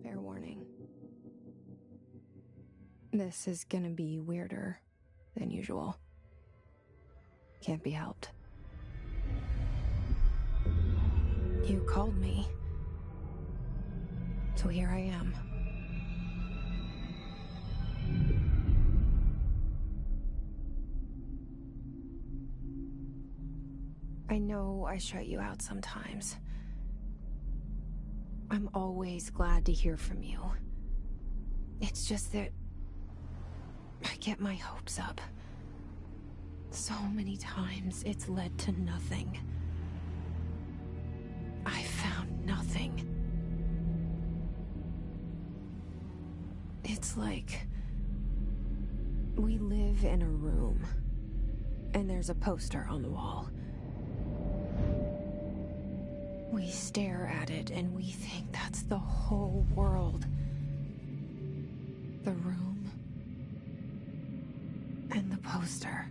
Fair warning. This is gonna be weirder than usual. Can't be helped. You called me. So here I am. I know I shut you out sometimes. I'm always glad to hear from you. It's just that I get my hopes up. So many times it's led to nothing. I found nothing. It's like we live in a room, and there's a poster on the wall. We stare at it and we think that's the whole world. The room and the poster.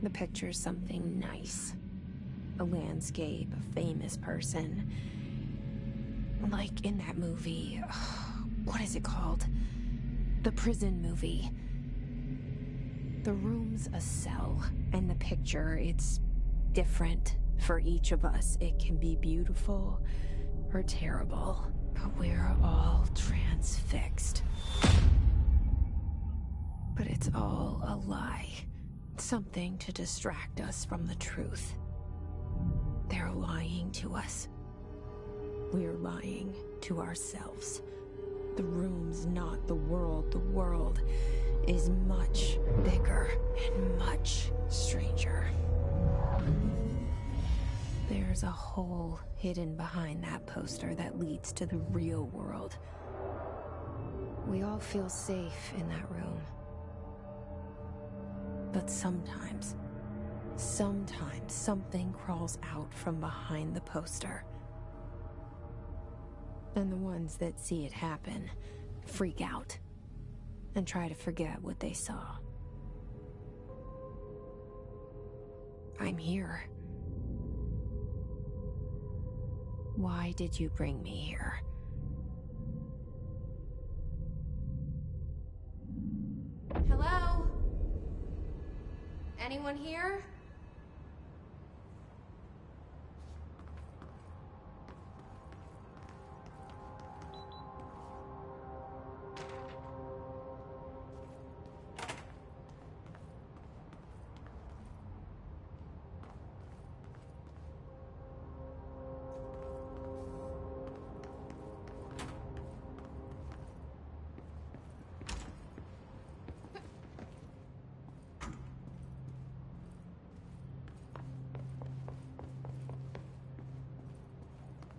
The picture's something nice. A landscape, a famous person. Like in that movie, what is it called? The prison movie. The room's a cell, and the picture, it's different for each of us. It can be beautiful or terrible, but we're all transfixed. But it's all a lie. Something to distract us from the truth. They're lying to us. We're lying to ourselves. The room's not the world. The world is much bigger and much stranger. There's a hole hidden behind that poster that leads to the real world. We all feel safe in that room. But sometimes something crawls out from behind the poster. And the ones that see it happen freak out and try to forget what they saw. I'm here. Why did you bring me here? Hello? Anyone here?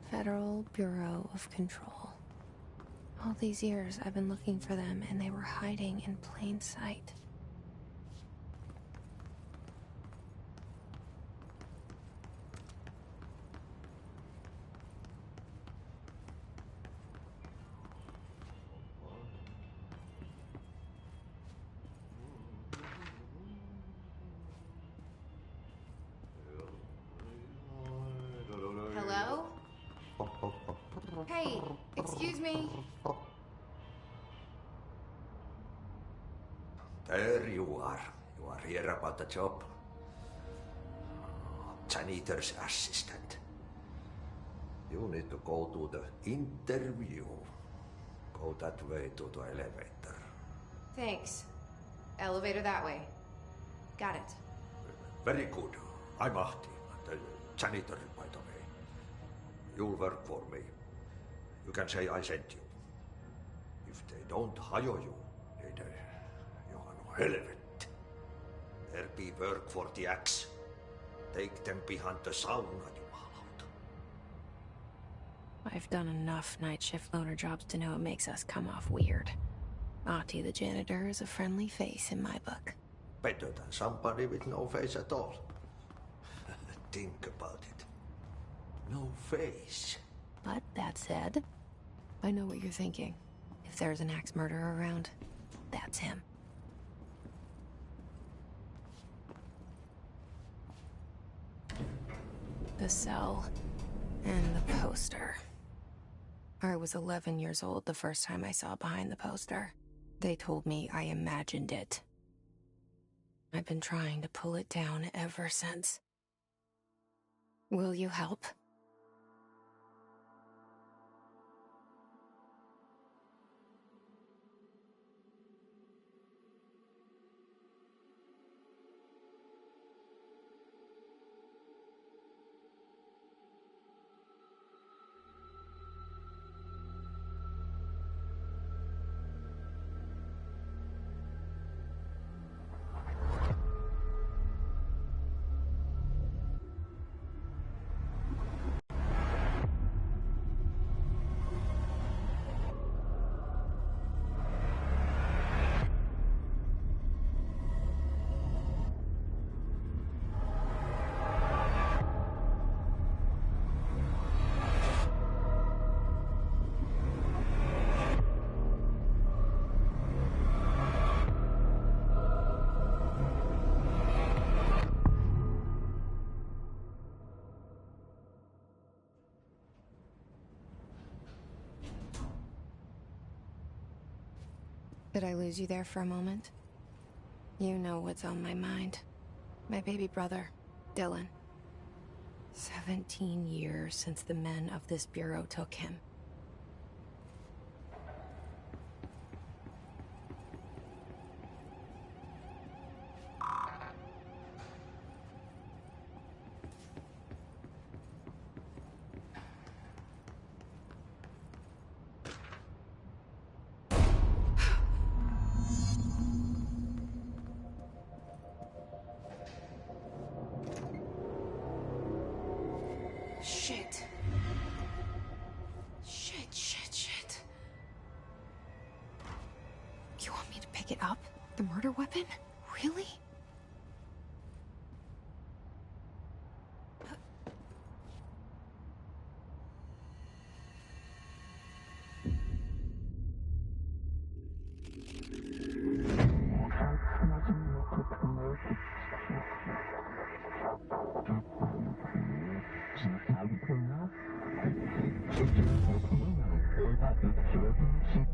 Federal Bureau of Control. All these years I've been looking for them, and they were hiding in plain sight. Hello? Hey, excuse me. There you are. You are here about the job. Janitor's assistant. You need to go to the interview. Go that way to the elevator. Thanks. Elevator that way. Got it. Very good. I'm Ahti, the janitor, by the way. You'll work for me. You can say I sent you. If they don't hire you, then you are no helvet. There be work for the axe. Take them behind the sauna, jumalauta. I've done enough night shift loner jobs to know it makes us come off weird. Ahti the janitor is a friendly face in my book. Better than somebody with no face at all. Think about it. No face. But that said, I know what you're thinking. If there's an axe murderer around, that's him. The cell. And the poster. I was 11 years old the first time I saw behind the poster. They told me I imagined it. I've been trying to pull it down ever since. Will you help? Did I lose you there for a moment? You know what's on my mind. My baby brother, Dylan. 17 years since the men of this bureau took him. Shit. Shit. You want me to pick it up? The murder weapon? Really?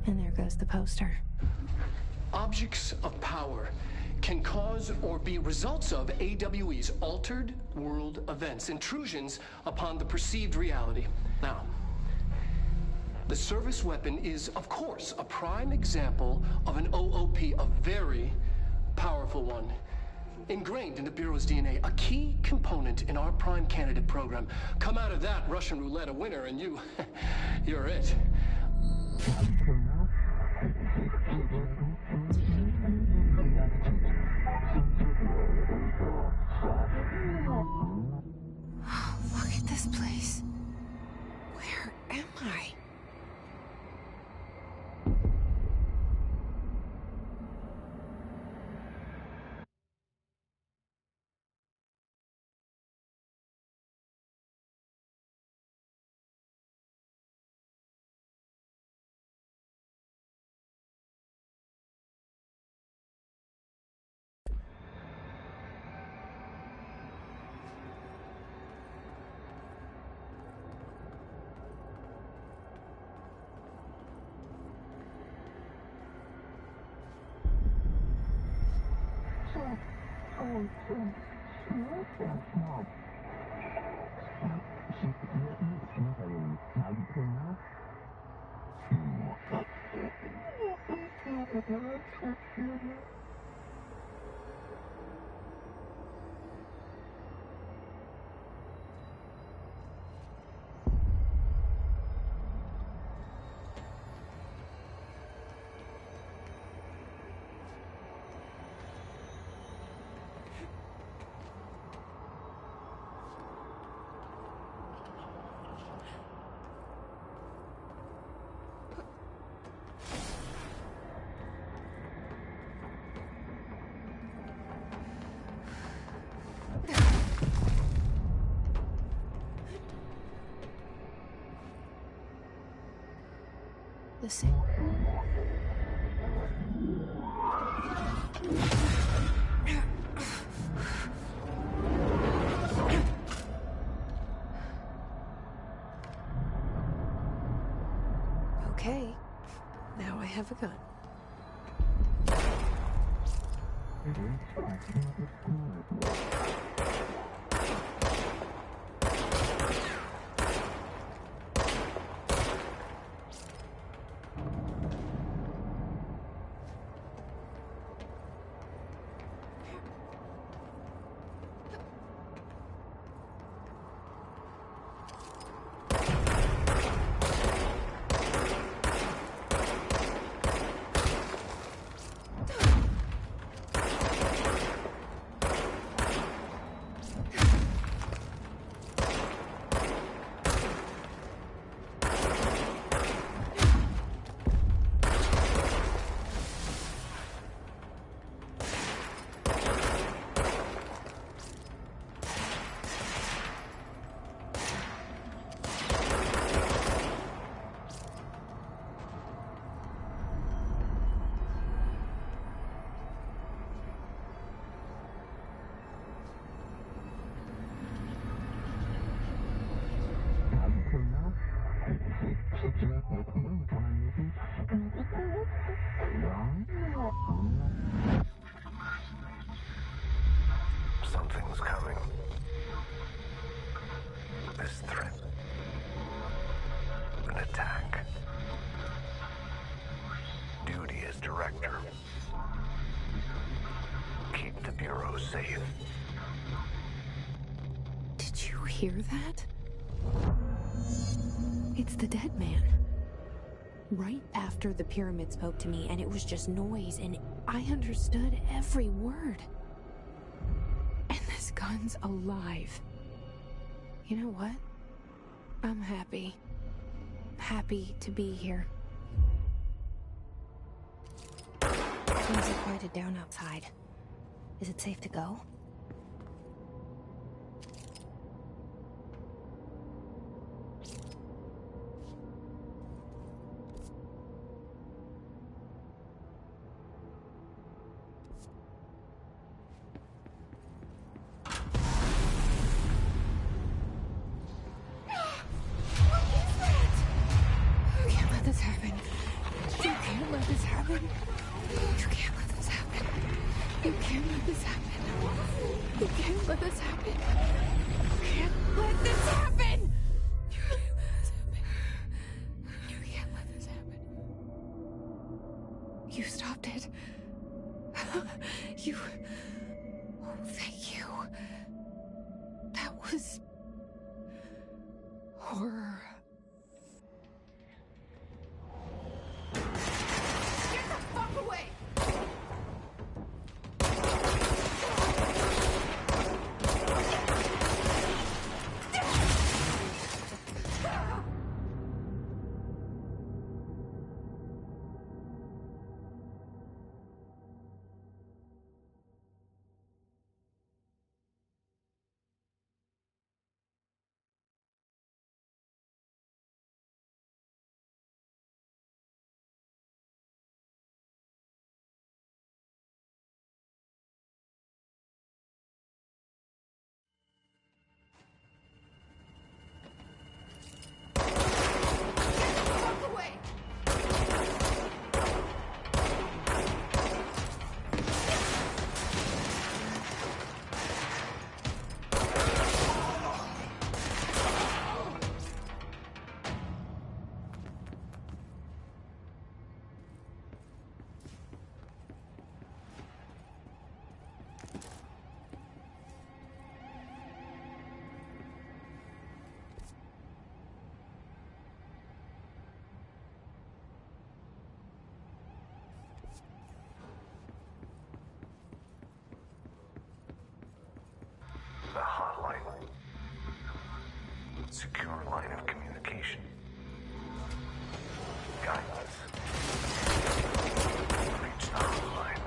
And there goes the poster. Objects of power can cause or be results of AWE's altered world events, intrusions upon the perceived reality. Now, the service weapon is, of course, a prime example of an OOP, a very powerful one. Ingrained in the Bureau's DNA, a key component in our prime candidate program. Come out of that Russian roulette a winner and you're it. Look at this place. Where am I? Listen. Okay, now I have a gun. Something's coming. This threat. An attack. Duty as director. Keep the Bureau safe. Did you hear that? It's the dead man. Right after the pyramid spoke to me, and it was just noise, and I understood every word. And this gun's alive. You know what? I'm happy. Happy to be here. Things have quieted down outside. Is it safe to go? You stopped it. You... Oh, thank you. That was... horror. Get the fuck away! The hotline. Secure line of communication. Guidance. Reach the hotline.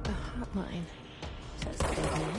The hotline, says the dead man.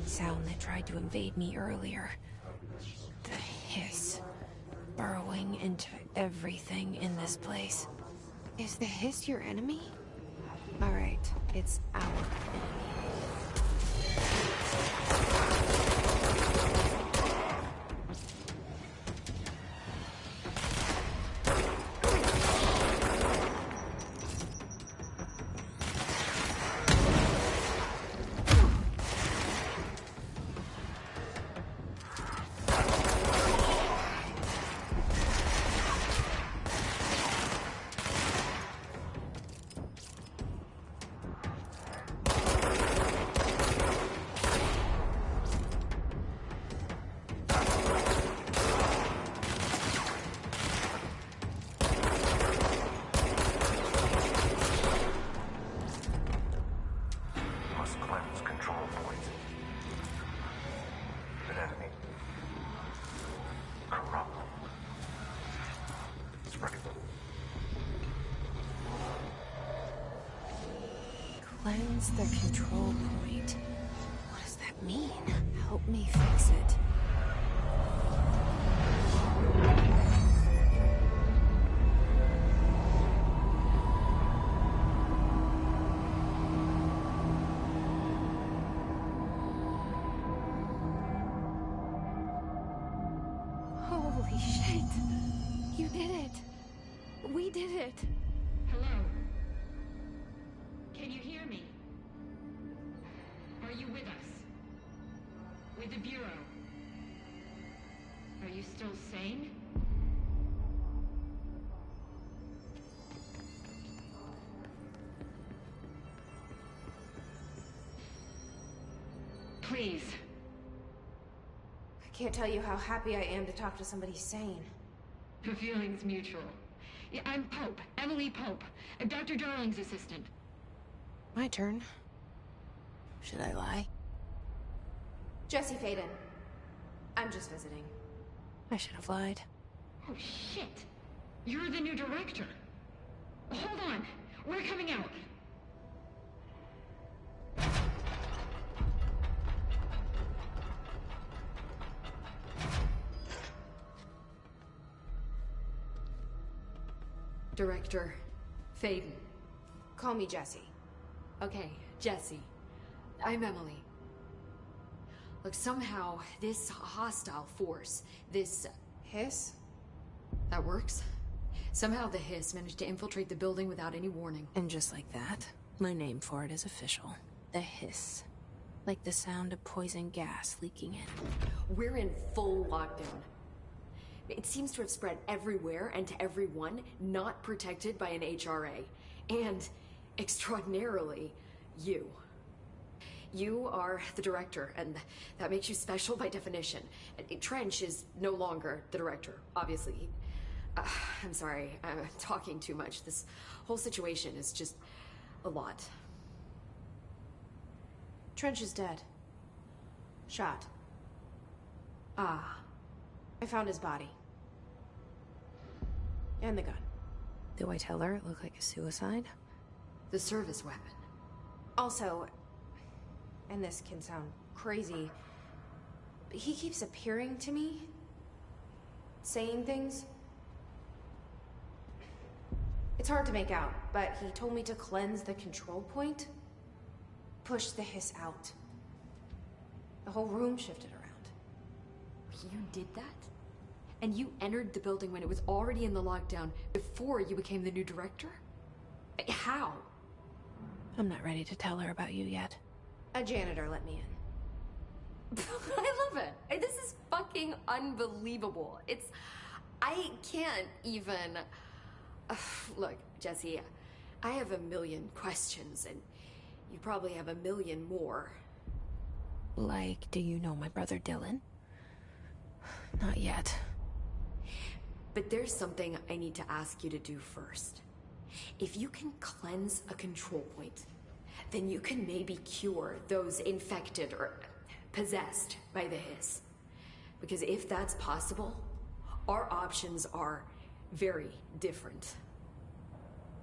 same sound that tried to invade me earlier. The hiss. Burrowing into everything in this place. Is the hiss your enemy? Alright, it's our enemy. Must cleanse control points. An enemy. Corrupt. Spreading. Cleanse the control point. What does that mean? Help me fix it. Holy shit! You did it! We did it! Hello? Can you hear me? Are you with us? With the Bureau? Are you still sane? Please. I can't tell you how happy I am to talk to somebody sane. The feeling's mutual. Yeah, I'm Pope, Emily Pope, Dr. Darling's assistant. My turn. Should I lie? Jesse Faden. I'm just visiting. I should have lied. Oh, shit. You're the new director. Hold on. We're coming out. Director Faden. Call me Jesse. Okay, Jesse. I'm Emily. Look, somehow this hostile force, this... Hiss? that works? Somehow the hiss managed to infiltrate the building without any warning. And just like that, my name for it is official. The hiss. Like the sound of poison gas leaking in. We're in full lockdown. It seems to have spread everywhere and to everyone not protected by an HRA. And, extraordinarily, you. You are the director, and that makes you special by definition. Trench is no longer the director, obviously. I'm sorry, I'm talking too much. This whole situation is just a lot. Trench is dead. Shot. Ah. I found his body. And the gun. Do I tell her it looked like a suicide? The service weapon. Also, and this can sound crazy, but he keeps appearing to me. Saying things. It's hard to make out, but he told me to cleanse the control point. Push the hiss out. The whole room shifted around. You did that? And you entered the building when it was already in the lockdown before you became the new director? How? I'm not ready to tell her about you yet. A janitor let me in. I love it. This is fucking unbelievable. I can't even... Look, Jesse, I have a million questions, and you probably have a million more. Like, do you know my brother Dylan? Not yet. But there's something I need to ask you to do first. If you can cleanse a control point, then you can maybe cure those infected or possessed by the hiss. Because if that's possible, our options are very different.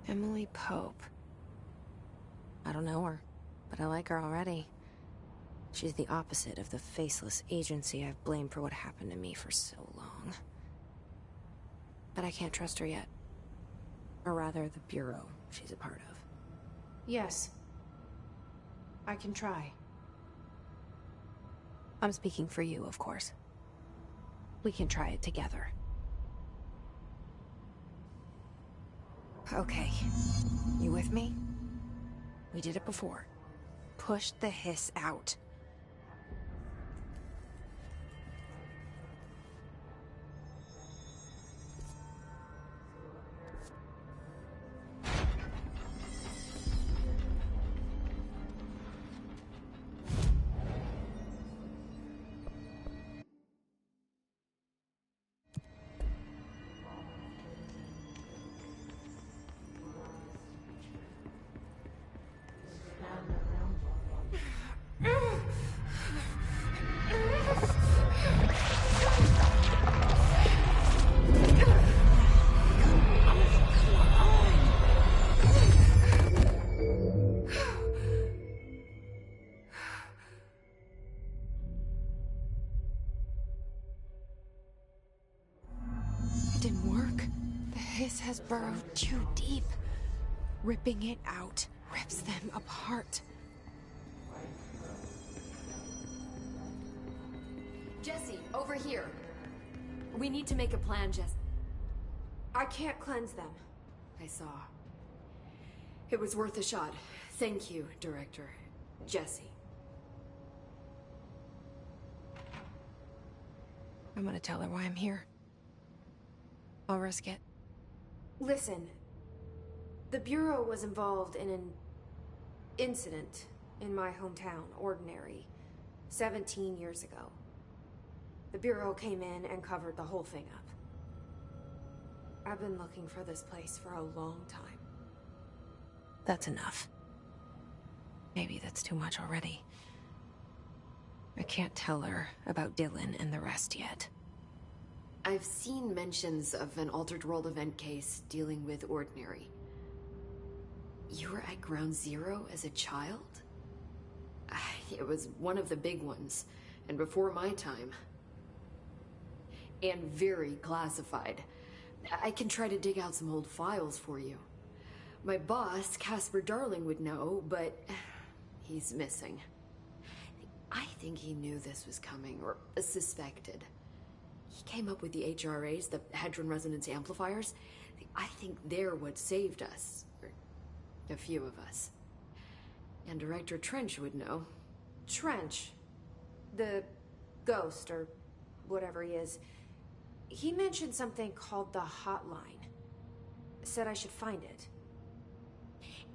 Emily Pope. I don't know her, but I like her already. She's the opposite of the faceless agency I've blamed for what happened to me for so long. But I can't trust her yet. Or rather, the Bureau she's a part of. Yes. I can try. I'm speaking for you, of course. We can try it together. Okay. You with me? We did it before. Push the hiss out. It didn't work. The hiss has burrowed too deep. Ripping it out rips them apart. Jesse, over here. We need to make a plan, Jesse. I can't cleanse them. I saw. It was worth a shot. Thank you, Director. Jesse. I'm gonna tell her why I'm here. I'll risk it. Listen. The Bureau was involved in an incident in my hometown, Ordinary, 17 years ago. The Bureau came in and covered the whole thing up. I've been looking for this place for a long time. That's enough. Maybe that's too much already. I can't tell her about Dylan and the rest yet. I've seen mentions of an Altered World event case dealing with Ordinary. You were at Ground Zero as a child? It was one of the big ones, and before my time. And very classified. I can try to dig out some old files for you. My boss, Casper Darling, would know, but he's missing. I think he knew this was coming, or suspected. He came up with the HRAs, the Hadron Resonance Amplifiers. I think they're what saved us. Or a few of us. And Director Trench would know. Trench? The ghost, or whatever he is. He mentioned something called the Hotline. Said I should find it.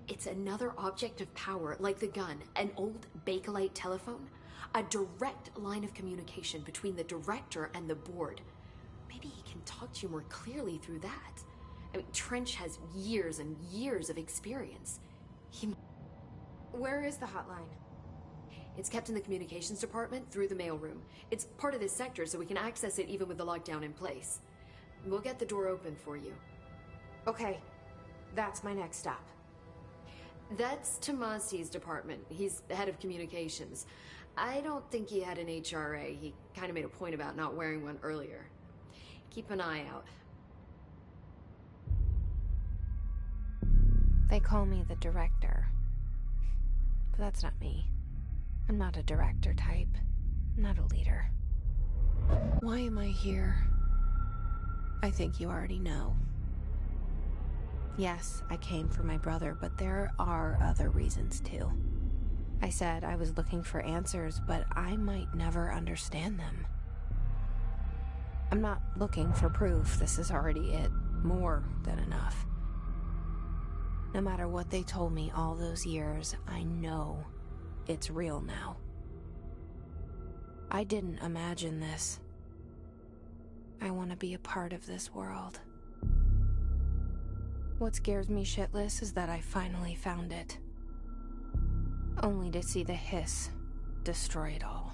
It's another object of power, like the gun, an old Bakelite telephone. A direct line of communication between the director and the board. Maybe he can talk to you more clearly through that. I mean, Trench has years and years of experience. Where is the hotline? It's kept in the communications department through the mailroom. It's part of this sector, so we can access it even with the lockdown in place. We'll get the door open for you. Okay, that's my next stop. That's Tomasi's department. He's the head of communications. I don't think he had an HRA. He kind of made a point about not wearing one earlier. Keep an eye out. They call me the director. But that's not me. I'm not a director type. I'm not a leader. Why am I here? I think you already know. Yes, I came for my brother, but there are other reasons too. I said I was looking for answers, but I might never understand them. I'm not looking for proof. This is already it. More than enough. No matter what they told me all those years, I know it's real now. I didn't imagine this. I want to be a part of this world. What scares me shitless is that I finally found it. Only to see the hiss destroy it all.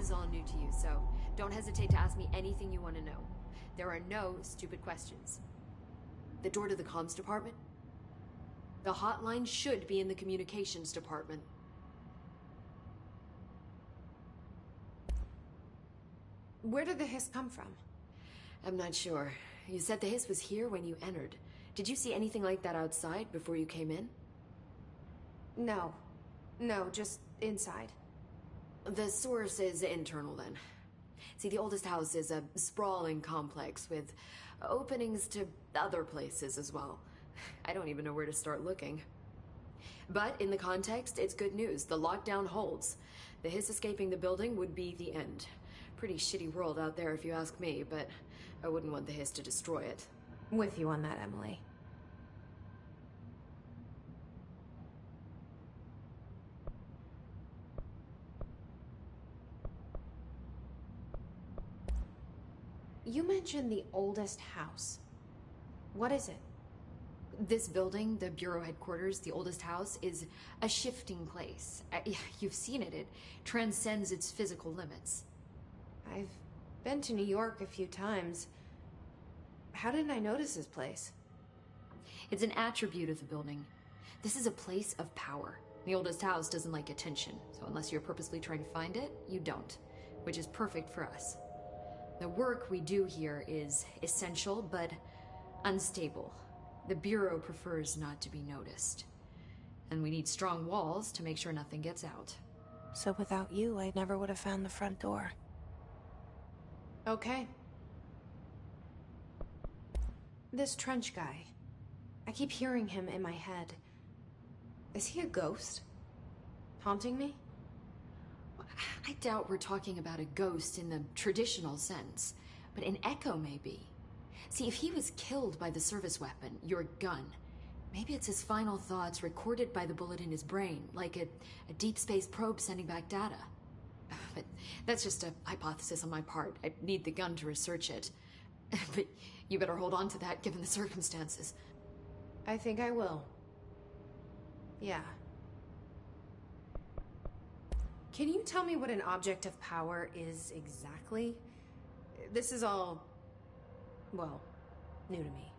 is all new to you, so don't hesitate to ask me anything you want to know. There are no stupid questions. The door to the comms department? The hotline should be in the communications department. Where did the hiss come from? I'm not sure. You said the hiss was here when you entered. Did you see anything like that outside before you came in? No. No, just inside. The source is internal, then. See, the oldest house is a sprawling complex with openings to other places as well. I don't even know where to start looking. But in the context, it's good news. The lockdown holds. The hiss escaping the building would be the end. Pretty shitty world out there if you ask me, but I wouldn't want the hiss to destroy it. With you on that, Emily. You mentioned the oldest house. What is it? This building, the Bureau headquarters, the oldest house, is a shifting place. You've seen it. It transcends its physical limits. I've been to New York a few times. How didn't I notice this place? It's an attribute of the building. This is a place of power. The oldest house doesn't like attention, so unless you're purposely trying to find it, you don't, which is perfect for us. The work we do here is essential, but unstable. The Bureau prefers not to be noticed. And we need strong walls to make sure nothing gets out. So without you, I never would have found the front door. Okay. This Trench guy. I keep hearing him in my head. Is he a ghost? Haunting me? I doubt we're talking about a ghost in the traditional sense, but an echo maybe. See, if he was killed by the service weapon, your gun, maybe it's his final thoughts recorded by the bullet in his brain, like a deep space probe sending back data. But that's just a hypothesis on my part. I need the gun to research it. But you better hold on to that given the circumstances. I think I will. Yeah. Can you tell me what an object of power is exactly? This is all, well, new to me.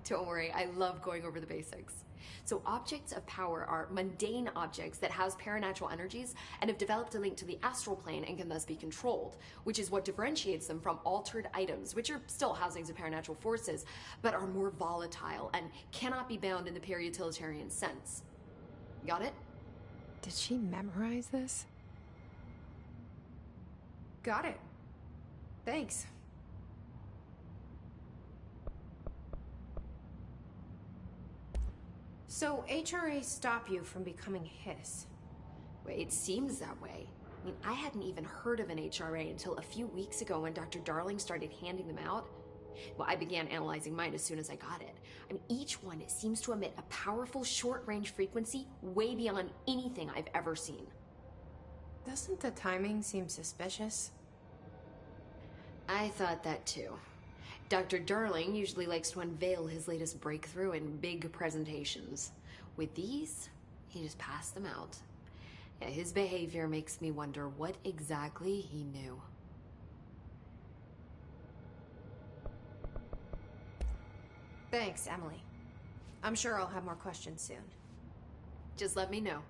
Don't worry, I love going over the basics. So objects of power are mundane objects that house paranatural energies and have developed a link to the astral plane and can thus be controlled, which is what differentiates them from altered items, which are still housings of paranatural forces, but are more volatile and cannot be bound in the pure utilitarian sense. Got it? Did she memorize this? Got it. Thanks. So HRA stop you from becoming Hiss? Well, it seems that way. I mean, I hadn't even heard of an HRA until a few weeks ago when Dr. Darling started handing them out. Well, I began analyzing mine as soon as I got it. I mean, each one seems to emit a powerful short-range frequency way beyond anything I've ever seen. Doesn't the timing seem suspicious? I thought that too. Dr. Darling usually likes to unveil his latest breakthrough in big presentations. With these, he just passed them out. Yeah, his behavior makes me wonder what exactly he knew. Thanks, Emily. I'm sure I'll have more questions soon. Just let me know.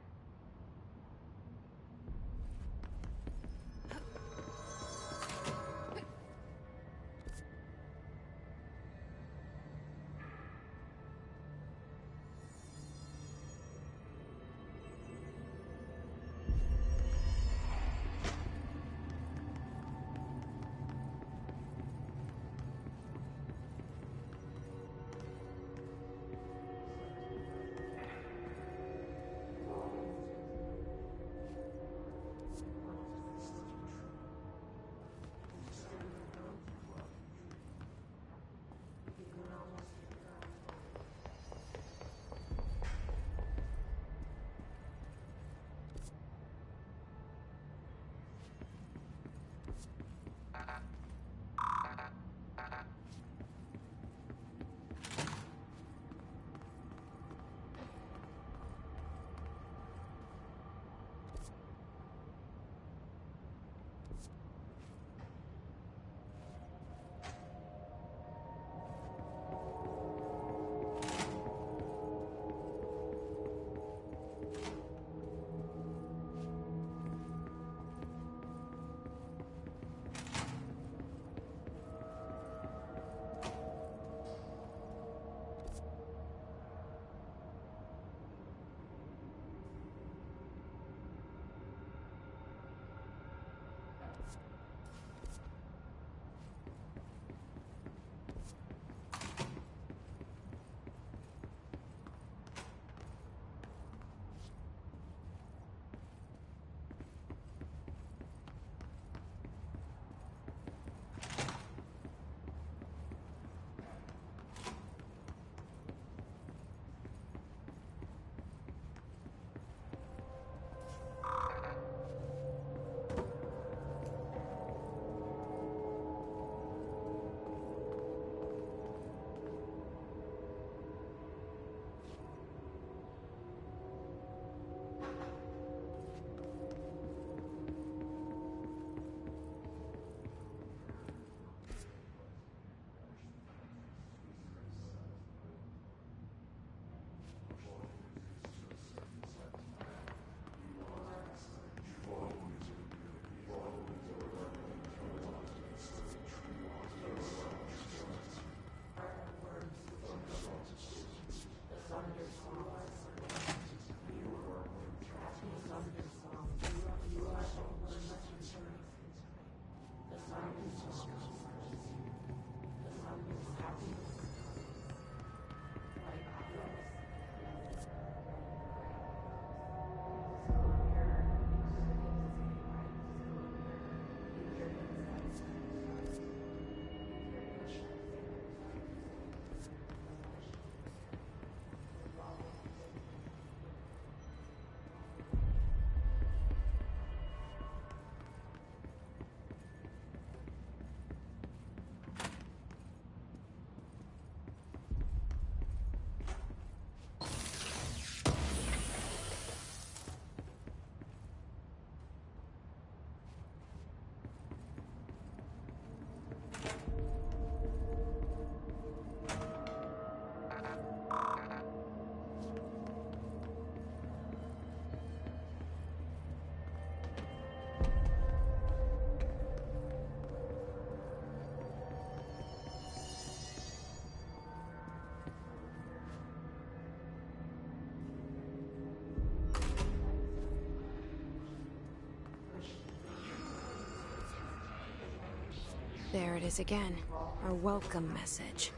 There it is again. Our welcome message.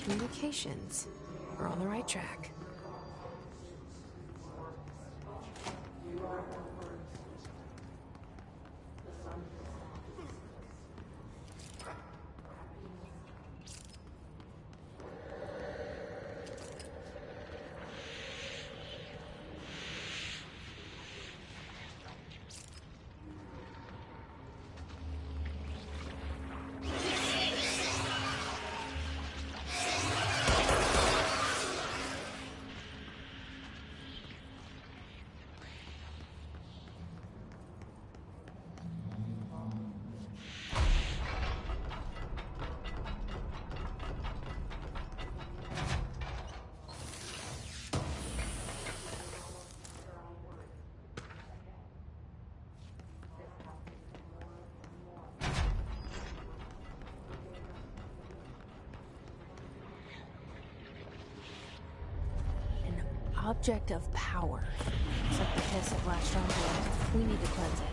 communications. We're on the right track. Object of power. It's like the piss that latched onto it. We need to cleanse it.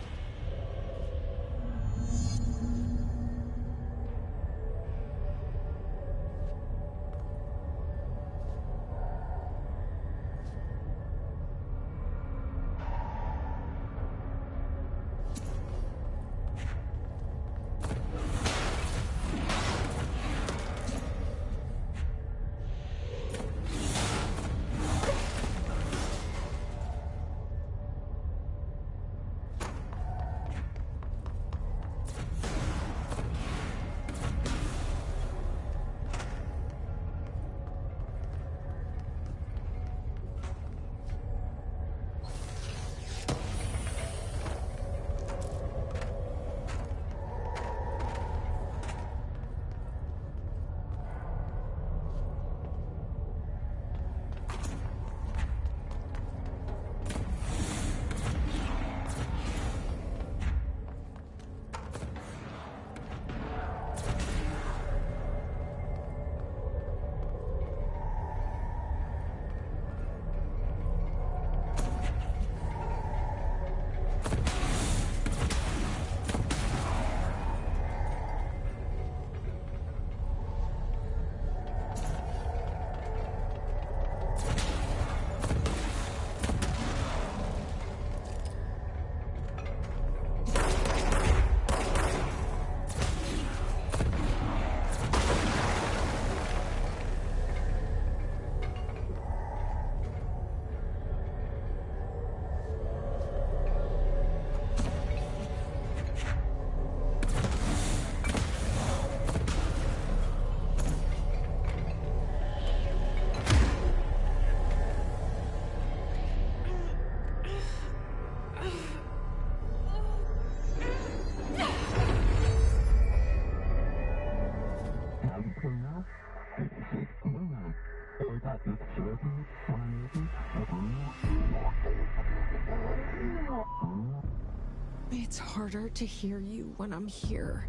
It's harder to hear you when I'm here.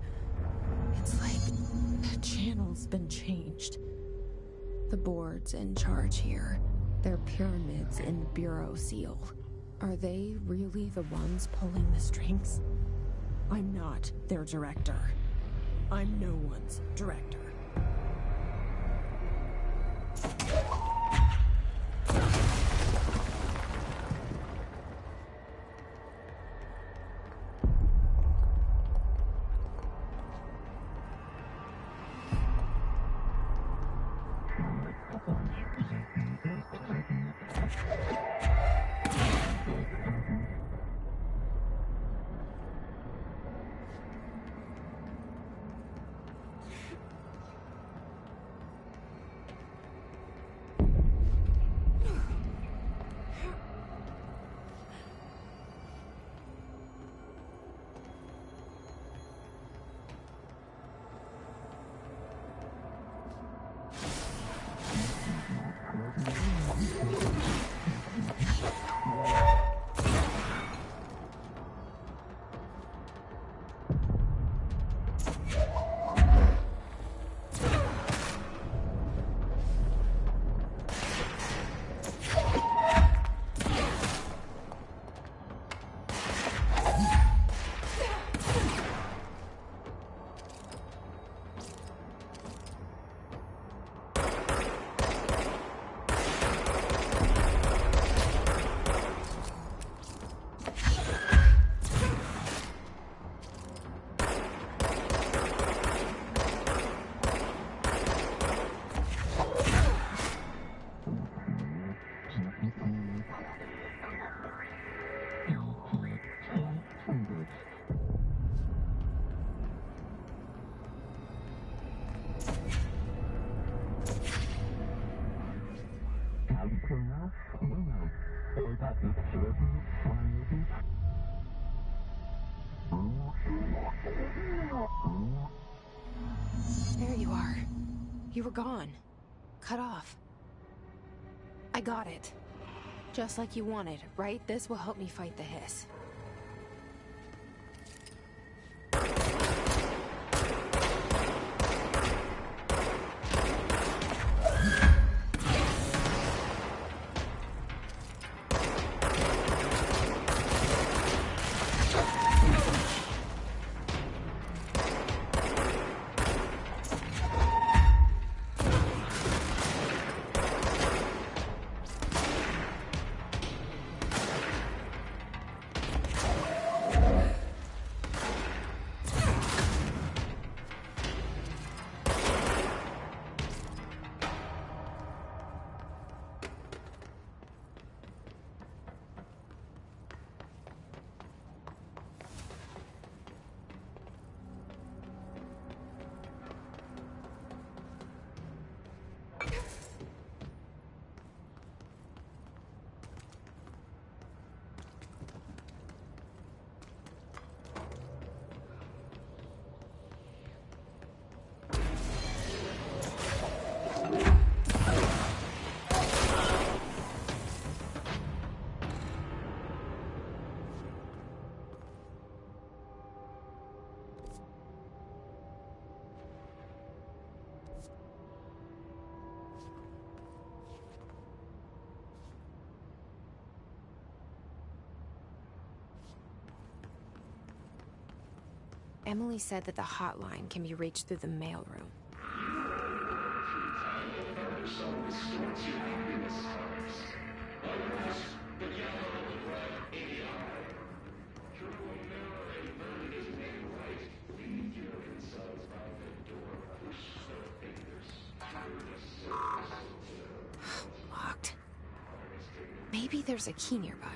It's like the channel's been changed. The board's in charge here. They're pyramids in the Bureau seal. Are they really the ones pulling the strings? I'm not their director. I'm no one's director. You were gone. Cut off. I got it. Just like you wanted, right? This will help me fight the hiss. Emily said that the hotline can be reached through the mailroom. Locked. Maybe there's a key nearby.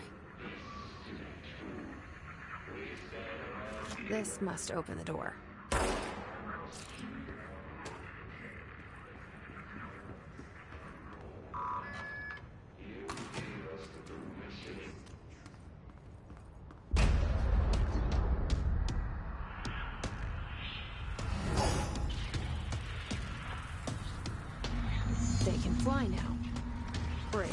This must open the door. They can fly now. Great.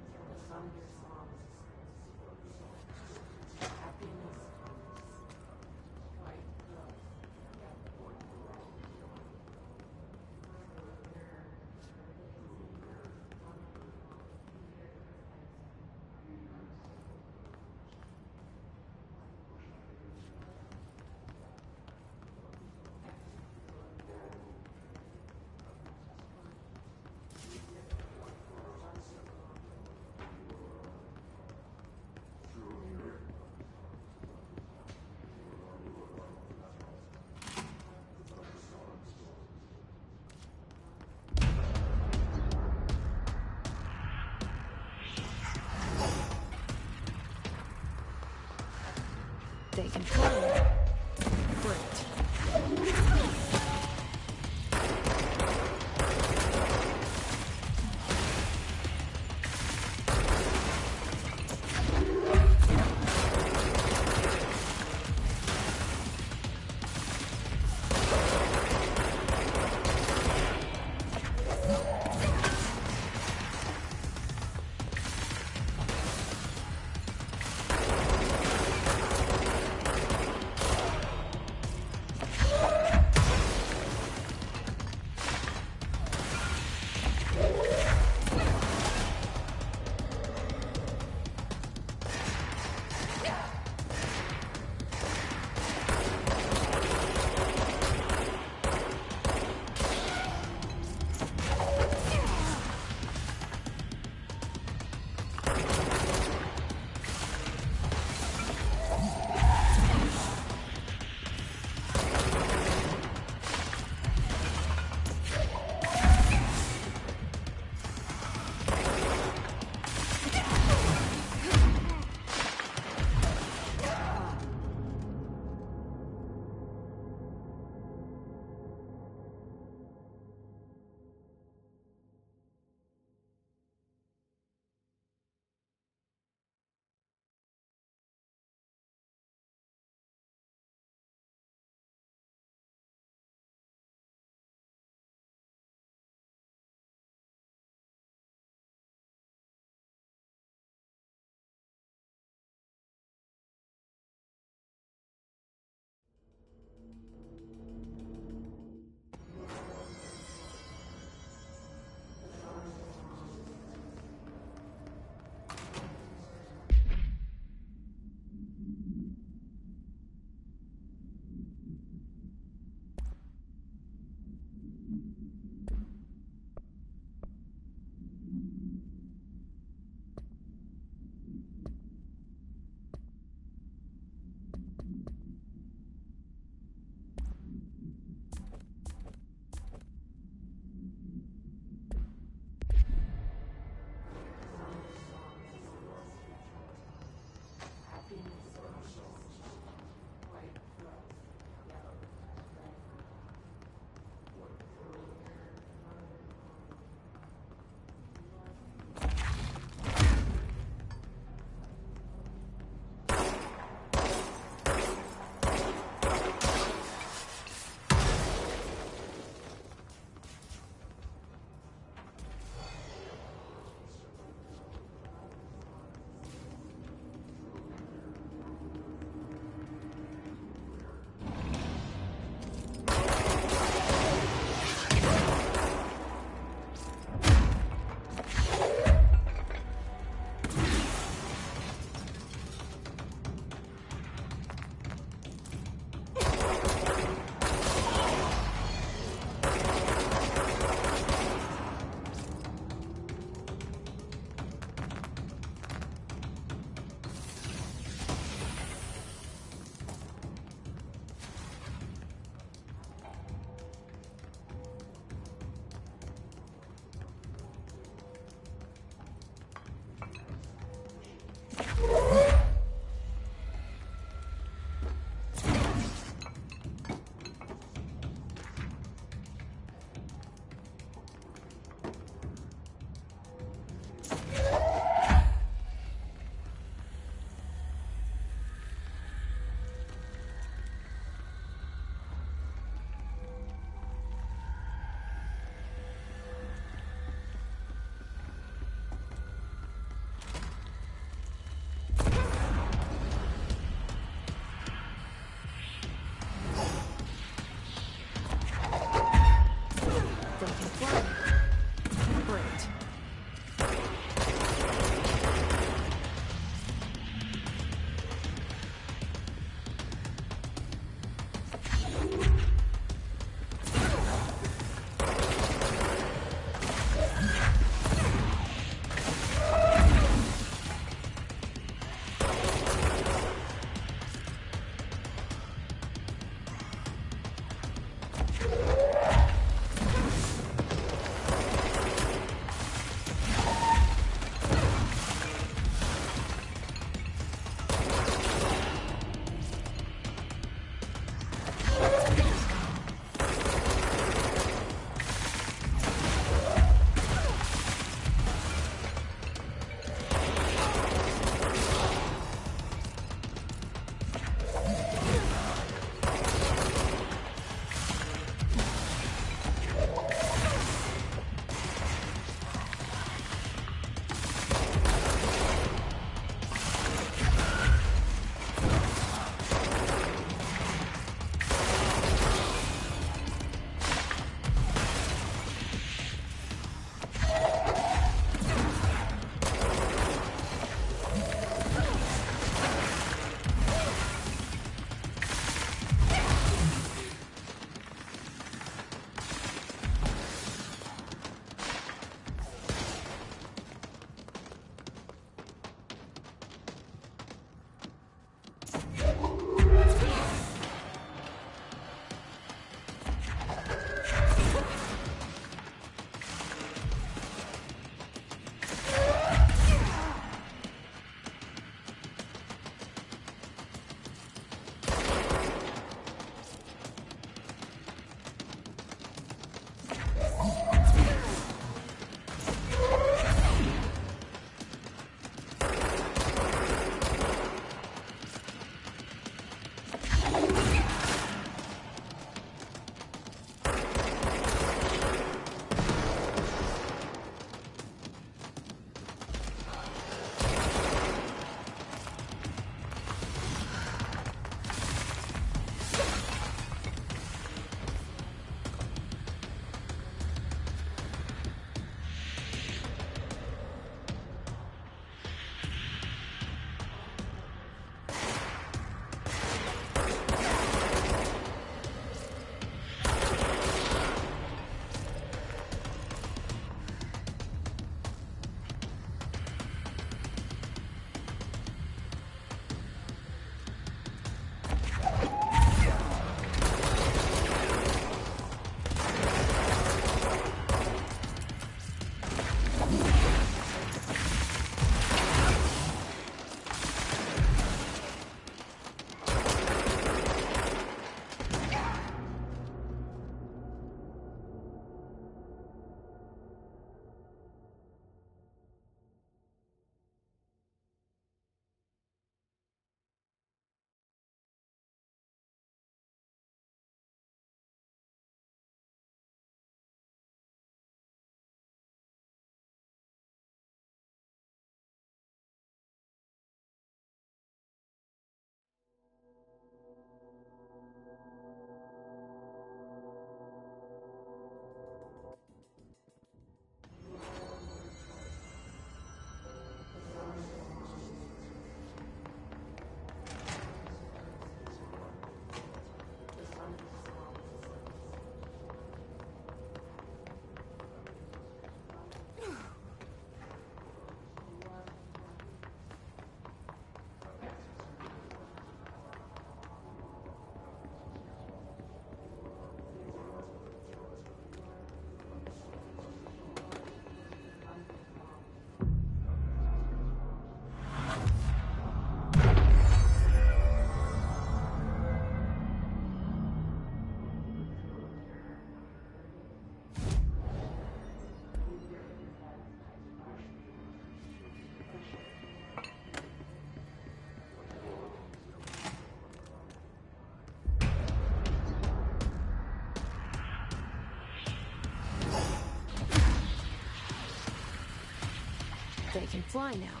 They can fly now.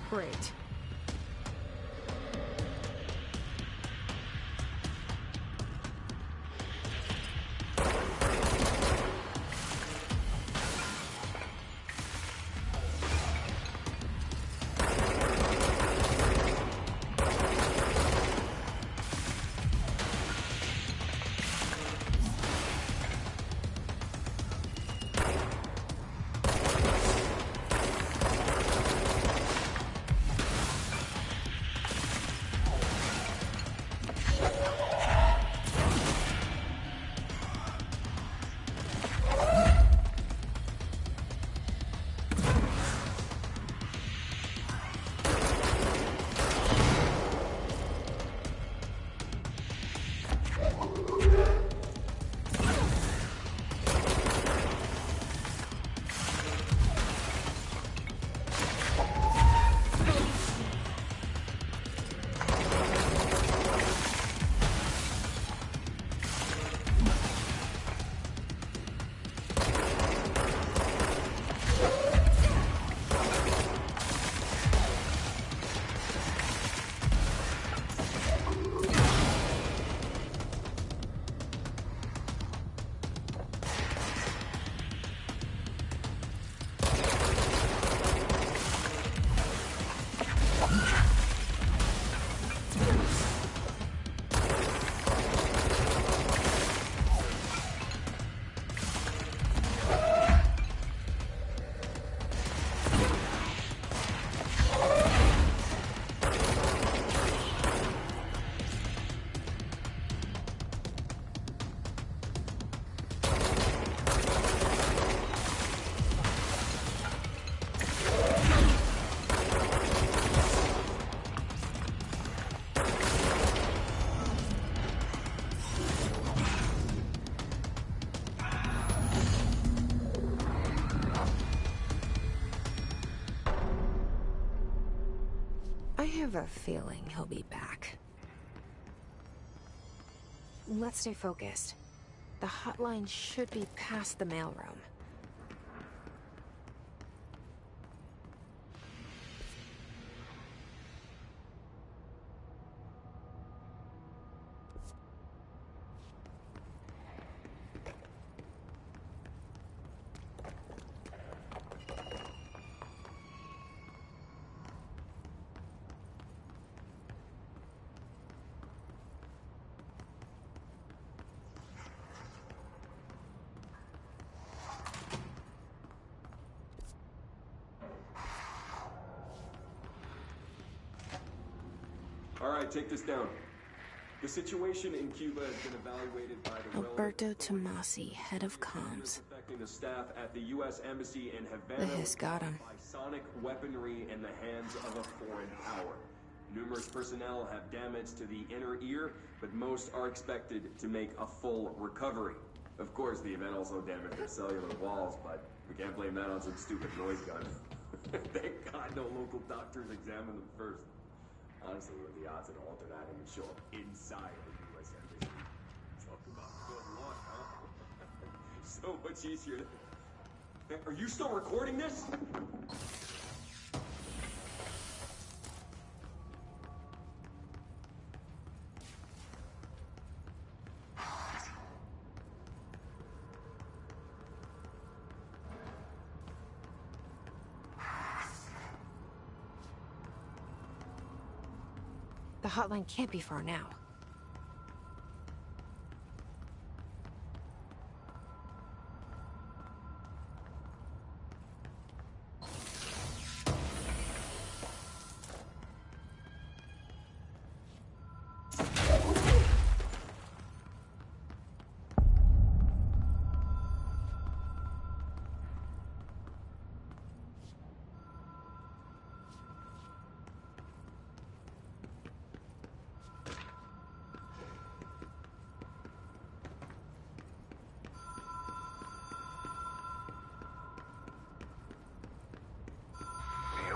Great. I have a feeling he'll be back. Let's stay focused. The hotline should be past the mailroom. All right, take this down. The situation in Cuba has been evaluated by the Alberto Tomasi, head of comms. affecting the staff at the U.S. Embassy in Havana The hiss got him. by sonic weaponry in the hands of a foreign power. Numerous personnel have damage to the inner ear, but most are expected to make a full recovery. Of course, the event also damaged their cellular walls, but we can't blame that on some stupid noise gun. Thank God no local doctors examined them first. Honestly, what are the odds that an alternate item would show up inside the U.S. Embassy? Talk about good luck, huh? So much easier to... Are you still recording this? The hotline can't be far now.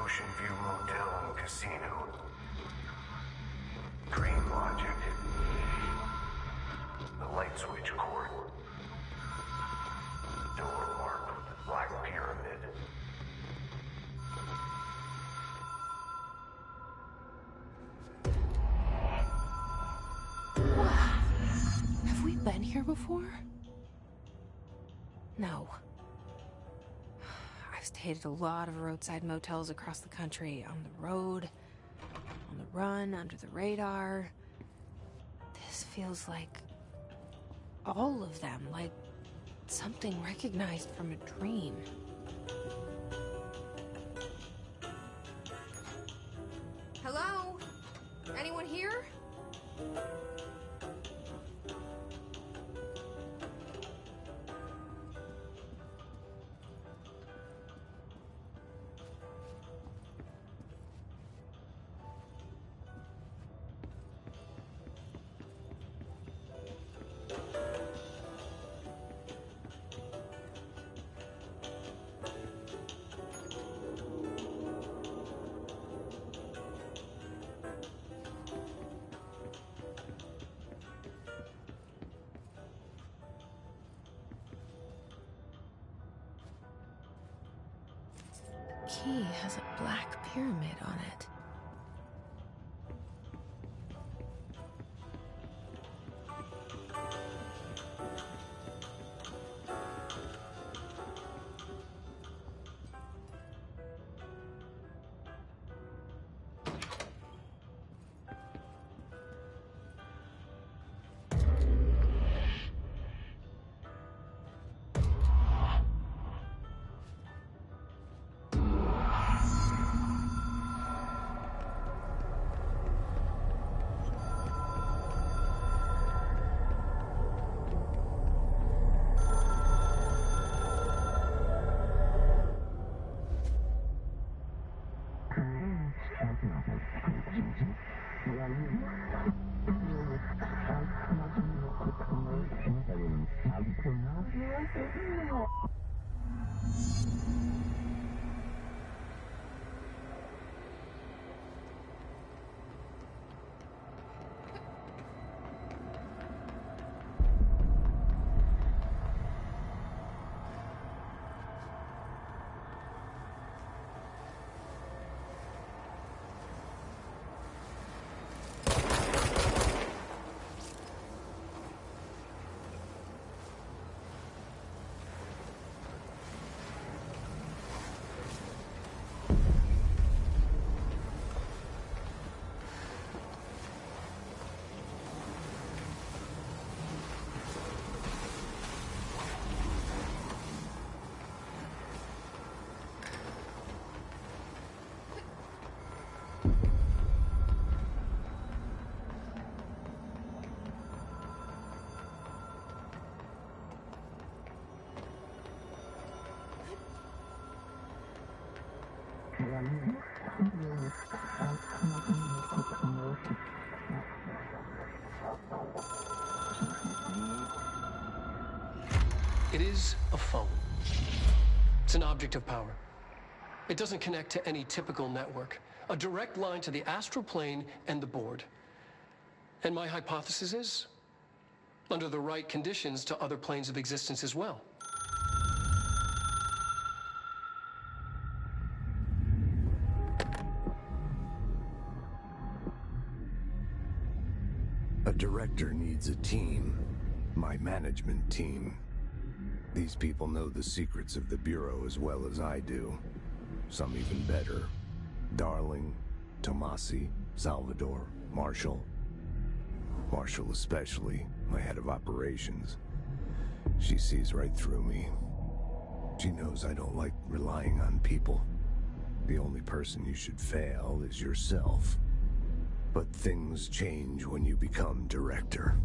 Ocean View Motel and Casino. Dream Logic. The light switch cord. Door marked with the Black Pyramid. been here before? No. I've stayed at a lot of roadside motels across the country, on the road, on the run, under the radar. This feels like all of them, like something recognized from a dream. Hello? Anyone here? Key has a black pyramid on it. It is a phone. It's an object of power. It doesn't connect to any typical network. A direct line to the astral plane and the board. And my hypothesis is, under the right conditions, to other planes of existence as well. A director needs a team. My management team. These people know the secrets of the Bureau as well as I do. Some even better. Darling, Tomasi, Salvador, Marshall. Marshall especially, my head of operations. She sees right through me. She knows I don't like relying on people. The only person you should fail is yourself. But things change when you become director.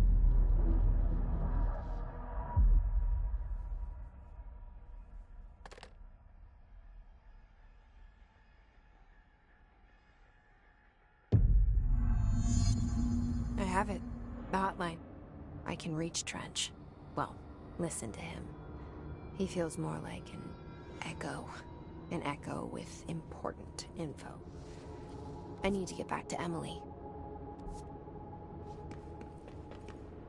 I have it. The hotline. I can reach Trench. Well, listen to him. He feels more like an echo. An echo with important info. I need to get back to Emily.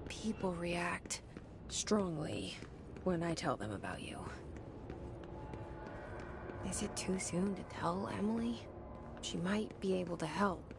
People react strongly when I tell them about you. Is it too soon to tell Emily? She might be able to help.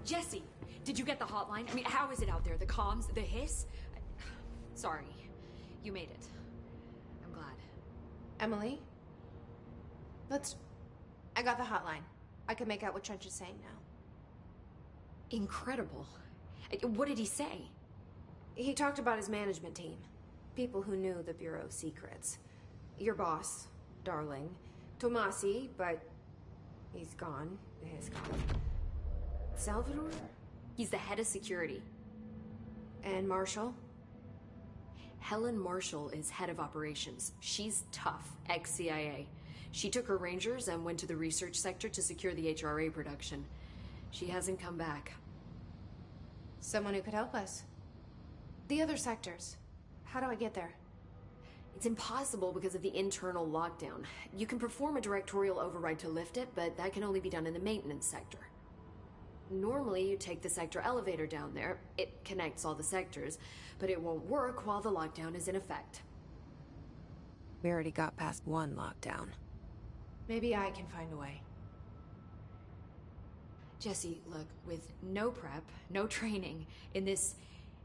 Jesse, did you get the hotline? I mean, how is it out there? The comms, the hiss? Sorry, you made it. I'm glad. Emily? I got the hotline. I can make out what Trench is saying now. Incredible. What did he say? He talked about his management team. People who knew the Bureau's secrets. Your boss, Darling. Tomasi, but he's gone. He's gone. Salvador? He's the head of security. And Marshall? Helen Marshall is head of operations. She's tough, ex-CIA. She took her Rangers and went to the research sector to secure the HRA production. She hasn't come back. Someone who could help us. The other sectors. How do I get there? It's impossible because of the internal lockdown. You can perform a directorial override to lift it, but that can only be done in the maintenance sector. Normally, you take the sector elevator down there. It connects all the sectors, but it won't work while the lockdown is in effect. We already got past one lockdown. Maybe I can find a way. Jesse, look, with no prep, no training, in this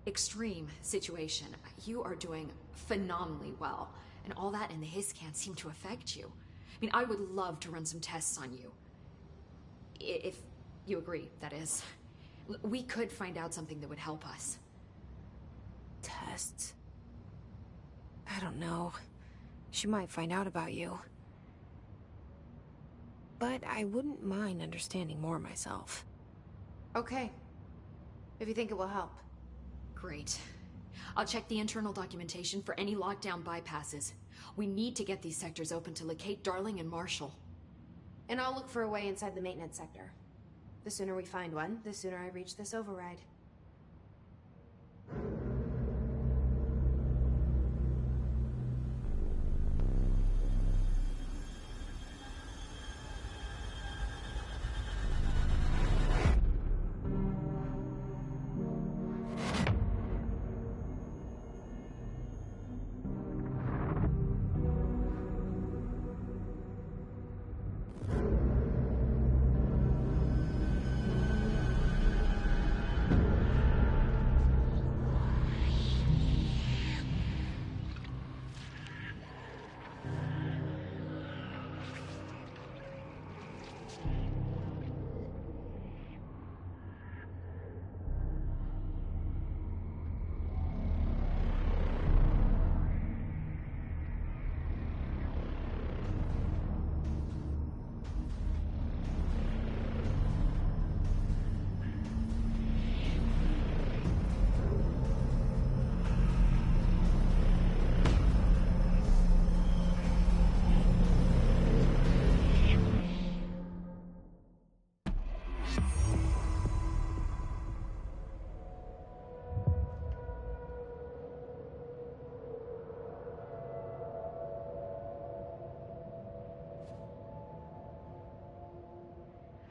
extreme situation, you are doing phenomenally well. And all that and the hiss can't seem to affect you. I mean, I would love to run some tests on you. If you agree, that is. We could find out something that would help us. Tests? I don't know. She might find out about you. But I wouldn't mind understanding more myself. Okay. If you think it will help. Great. I'll check the internal documentation for any lockdown bypasses. We need to get these sectors open to locate Darling and Marshall. And I'll look for a way inside the maintenance sector. The sooner we find one, the sooner I reach this override.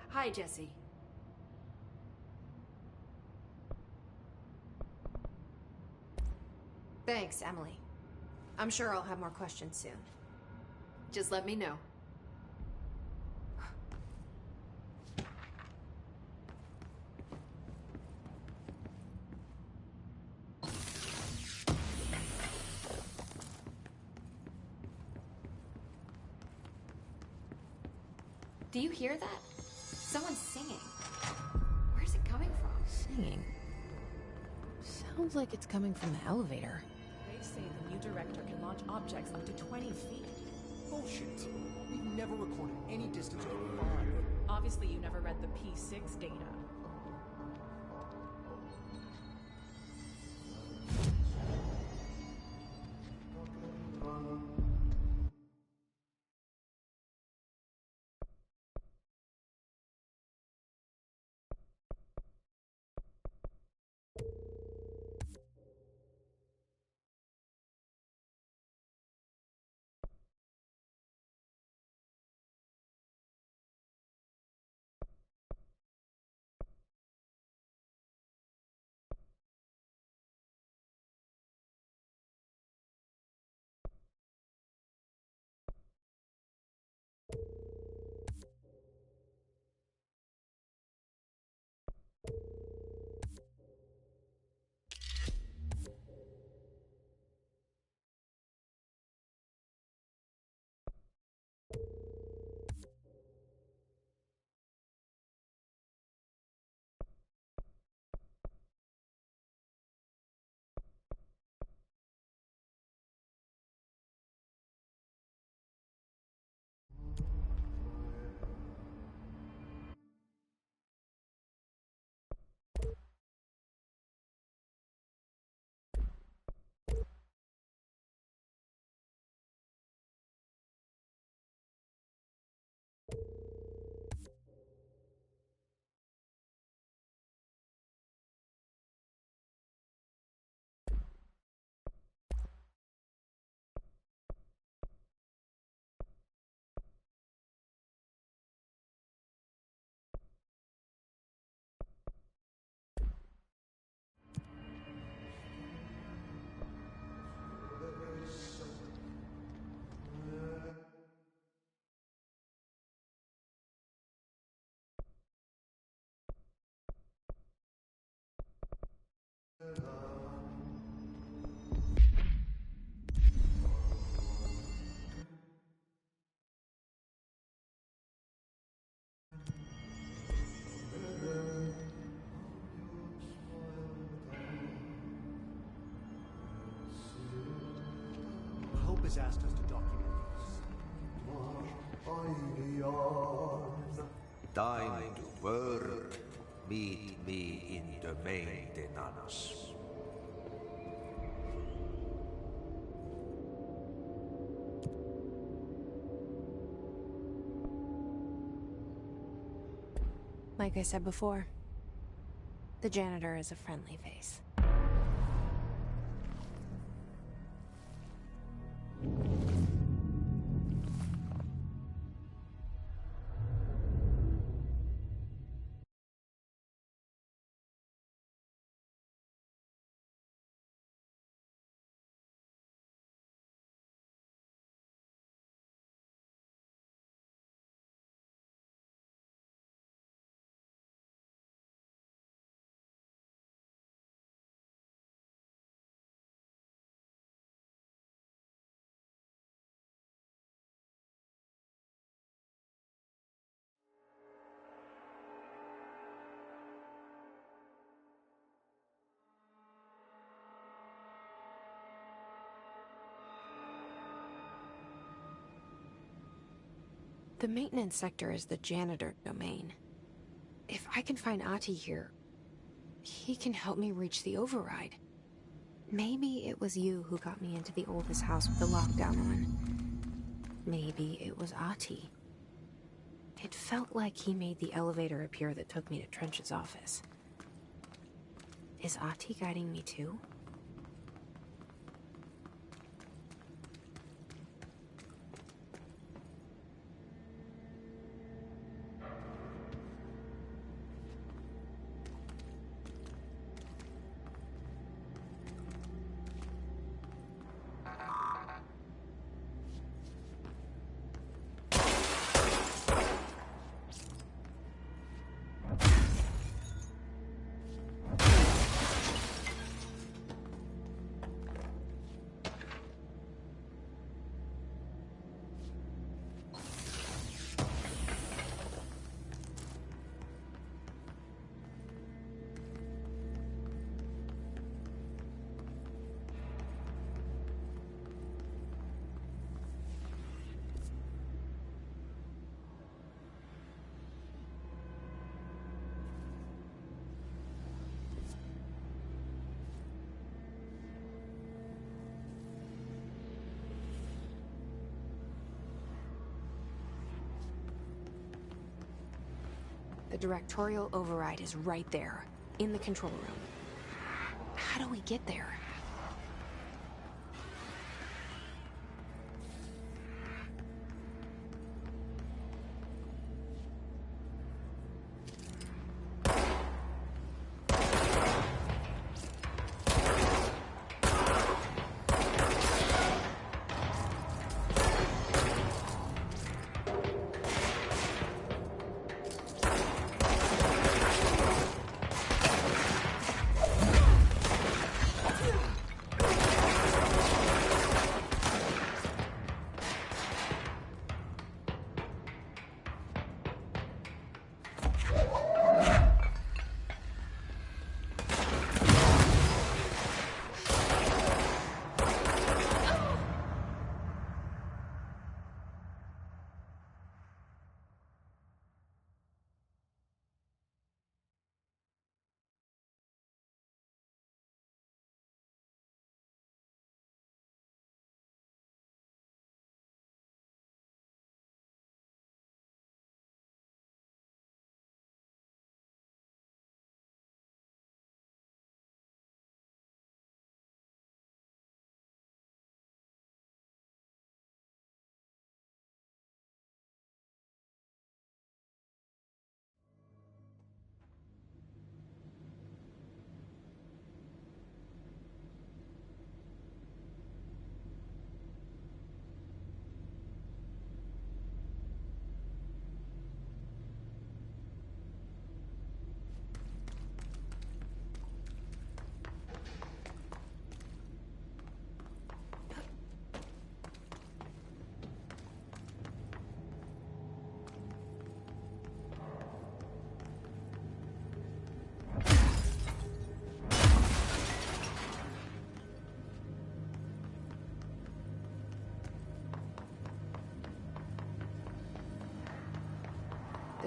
Hi, Jesse. Thanks, Emily. I'm sure I'll have more questions soon. Just let me know. Do you hear that? Someone's singing. Where's it coming from? Singing? Sounds like it's coming from the elevator. They say the new director can launch objects up to 20 feet. Bullshit. We've never recorded any distance over 5. Obviously, you never read the P6 data. has asked us to document this. Time to work. Meet me in the maintenance. Like I said before, the janitor is a friendly face. The maintenance sector is the janitor domain. If I can find Ahti here, he can help me reach the override. Maybe it was you who got me into the oldest house with the lockdown on. Maybe it was Ahti. It felt like he made the elevator appear that took me to Trench's office. Is Ahti guiding me too? The directorial override is right there, in the control room. How do we get there?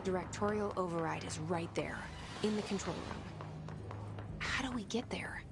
The directorial override is right there, in the control room. How do we get there?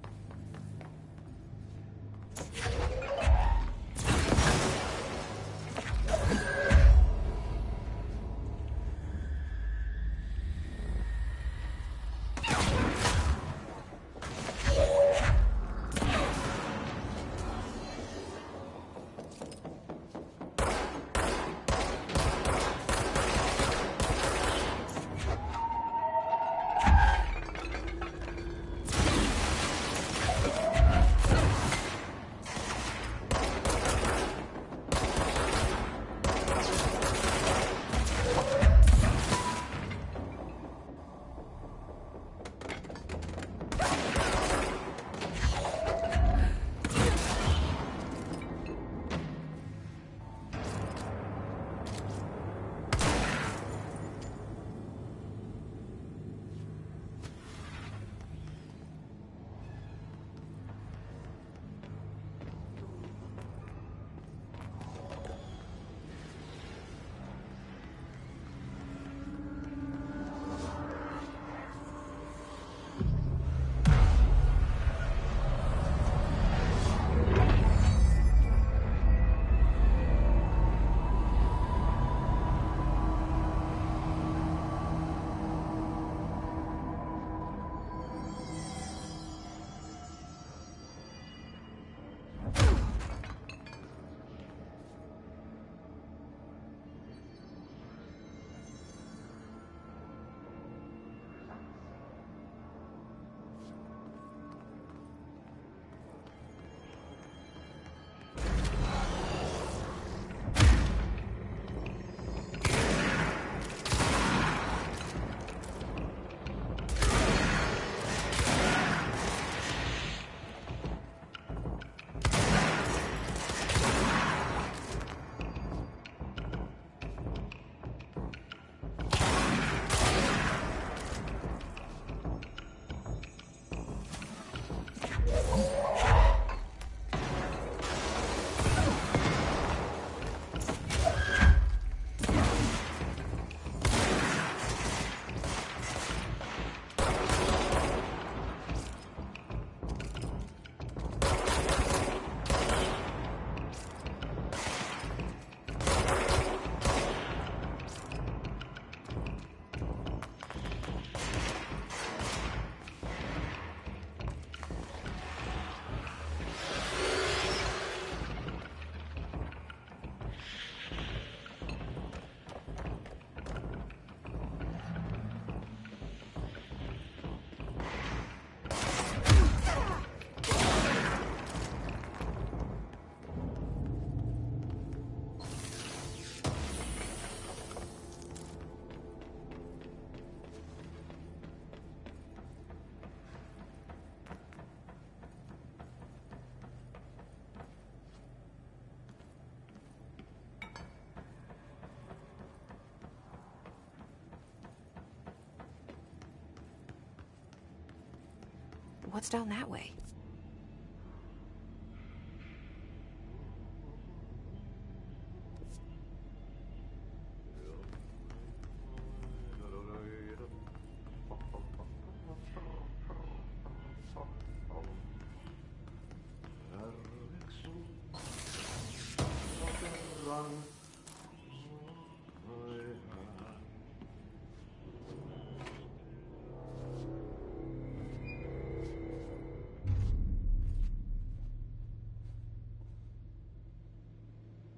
What's down that way?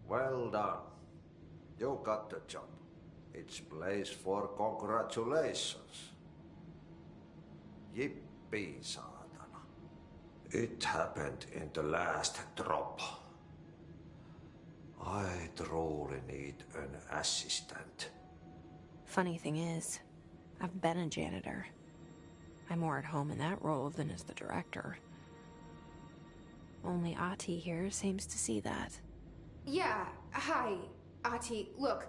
Well done. You got the job. It's place for congratulations. Yippee, saatana. It happened in the last drop. I truly need an assistant. Funny thing is, I've been a janitor. I'm more at home in that role than as the director. Only Ahti here seems to see that. Yeah, hi, Ahti. Look,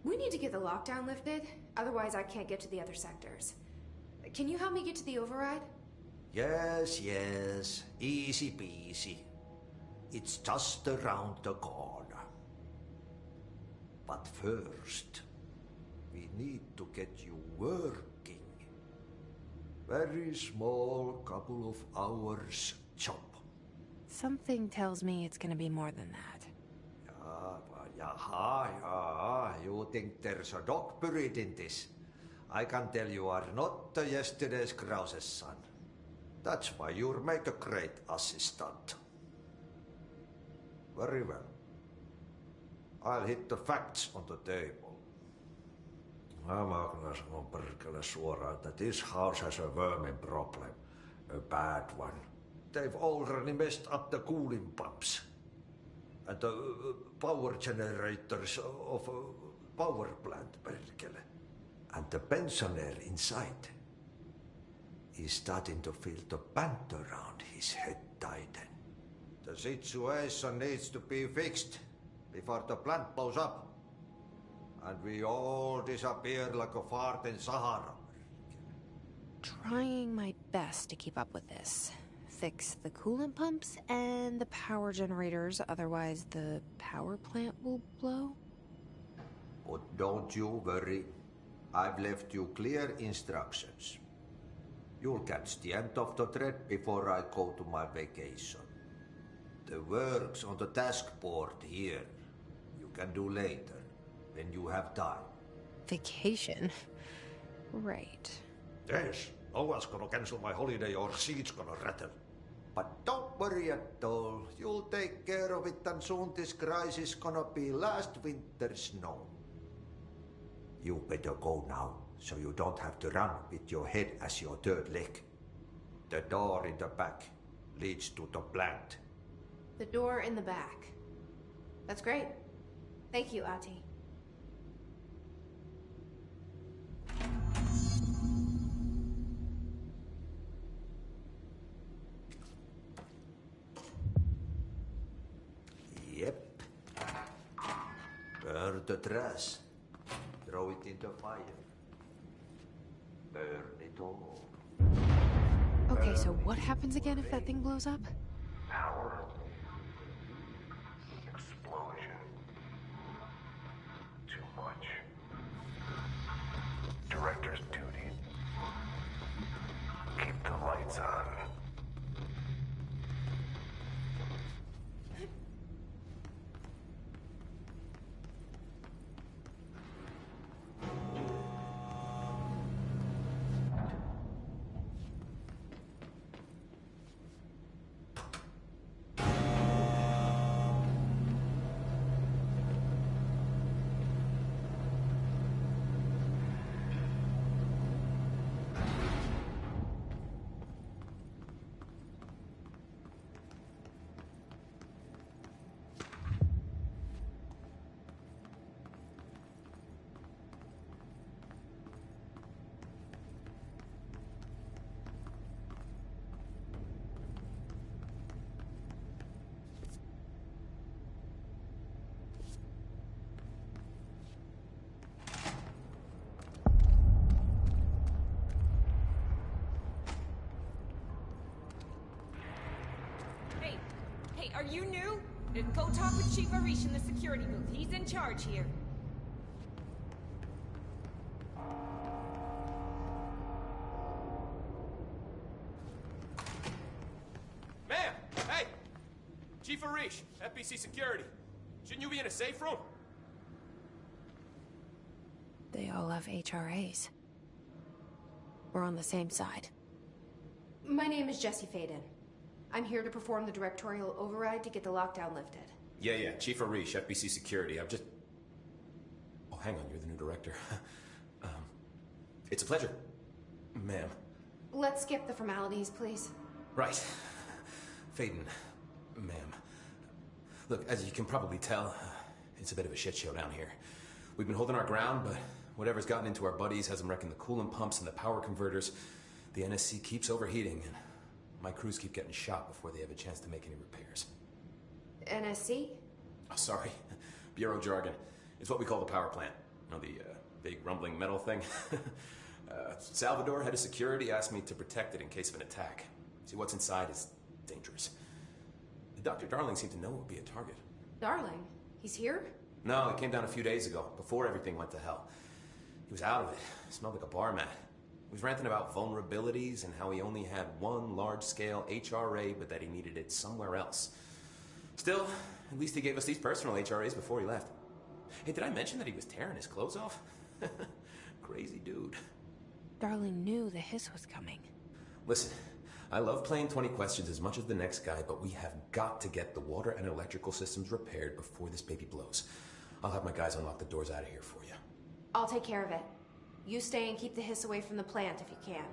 we need to get the lockdown lifted, otherwise I can't get to the other sectors. Can you help me get to the override? Yes, easy peasy. It's just around the corner. But first, We need to get you working. Very small, couple of hours job. Something tells me it's gonna be more than that. Yeah. You think there's a dog buried in this? I can tell you are not yesterday's Krause's son. That's why you'll make a great assistant. Very well. I'll hit the facts on the table. Mä kyllä sanon perkele suoraan, että this house has a vermin problem. A bad one. They've already messed up the cooling pumps. And the power generators of a power plant, perkele. And the pensioner inside is starting to feel the band around his head tighten. The situation needs to be fixed before the plant blows up. And we all disappear like a fart in Sahara. Trying my best to keep up with this. Fix the coolant pumps and the power generators, otherwise the power plant will blow. But don't you worry. I've left you clear instructions. You'll catch the end of the thread before I go to my vacation. The work's on the task board here. You can do later, when you have time. Vacation? Right. Yes, no one's gonna cancel my holiday or seat's gonna rattle. But don't worry at all. You'll take care of it and soon this crisis gonna be last winter's snow. You better go now, so you don't have to run with your head as your third leg. The door in the back leads to the plant. The door in the back. That's great. Thank you, Ati. Yep. Burn the trash. Throw it in the fire. Burn it all. Okay, so what happens again if that thing blows up? Power. Explosion. Too much. Director's duty. Keep the lights on. Hey, are you new? Go talk with Chief Arish in the security booth. He's in charge here. Ma'am! Hey! Chief Arish, FBC Security. Shouldn't you be in a safe room? They all have HRAs. We're on the same side. My name is Jesse Faden. I'm here to perform the directorial override to get the lockdown lifted. Yeah, Chief Arish, FBC Security. I'm just... Oh, hang on, you're the new director. It's a pleasure, ma'am. Let's skip the formalities, please. Right. Faden, ma'am. Look, as you can probably tell, it's a bit of a shit show down here. We've been holding our ground, but whatever's gotten into our buddies has them wrecking the coolant pumps and the power converters. The NSC keeps overheating, and my crews keep getting shot before they have a chance to make any repairs. NSC? Oh, sorry. Bureau jargon. It's what we call the power plant. You know, the big rumbling metal thing? Salvador, head of security, asked me to protect it in case of an attack. See, what's inside is dangerous. Dr. Darling seemed to know it would be a target. Darling? He's here? No, he came down a few days ago, before everything went to hell. He was out of it. Smelled like a bar mat. He was ranting about vulnerabilities and how he only had one large-scale HRA, but that he needed it somewhere else. Still, at least he gave us these personal HRAs before he left. Hey, did I mention that he was tearing his clothes off? Crazy dude. Darling knew the hiss was coming. Listen, I love playing 20 questions as much as the next guy, but we have got to get the water and electrical systems repaired before this baby blows. I'll have my guys unlock the doors out of here for you. I'll take care of it. You stay and keep the hiss away from the plant if you can.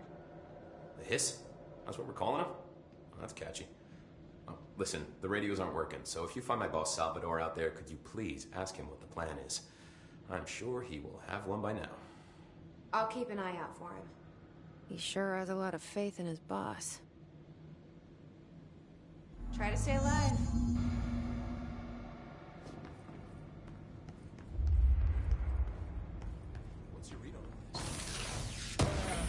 The hiss? That's what we're calling him? Oh, that's catchy. Oh, listen, the radios aren't working, so if you find my boss Salvador out there, could you please ask him what the plan is? I'm sure he will have one by now. I'll keep an eye out for him. He sure has a lot of faith in his boss. Try to stay alive. What's your read on this? My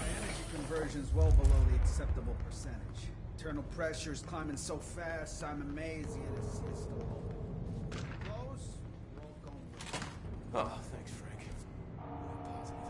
energy conversion's well below the acceptable percentage. Internal pressure's climbing so fast, I'm amazed yet it's still low. Close? Roll going. Oh, thanks, Frank. Really positive.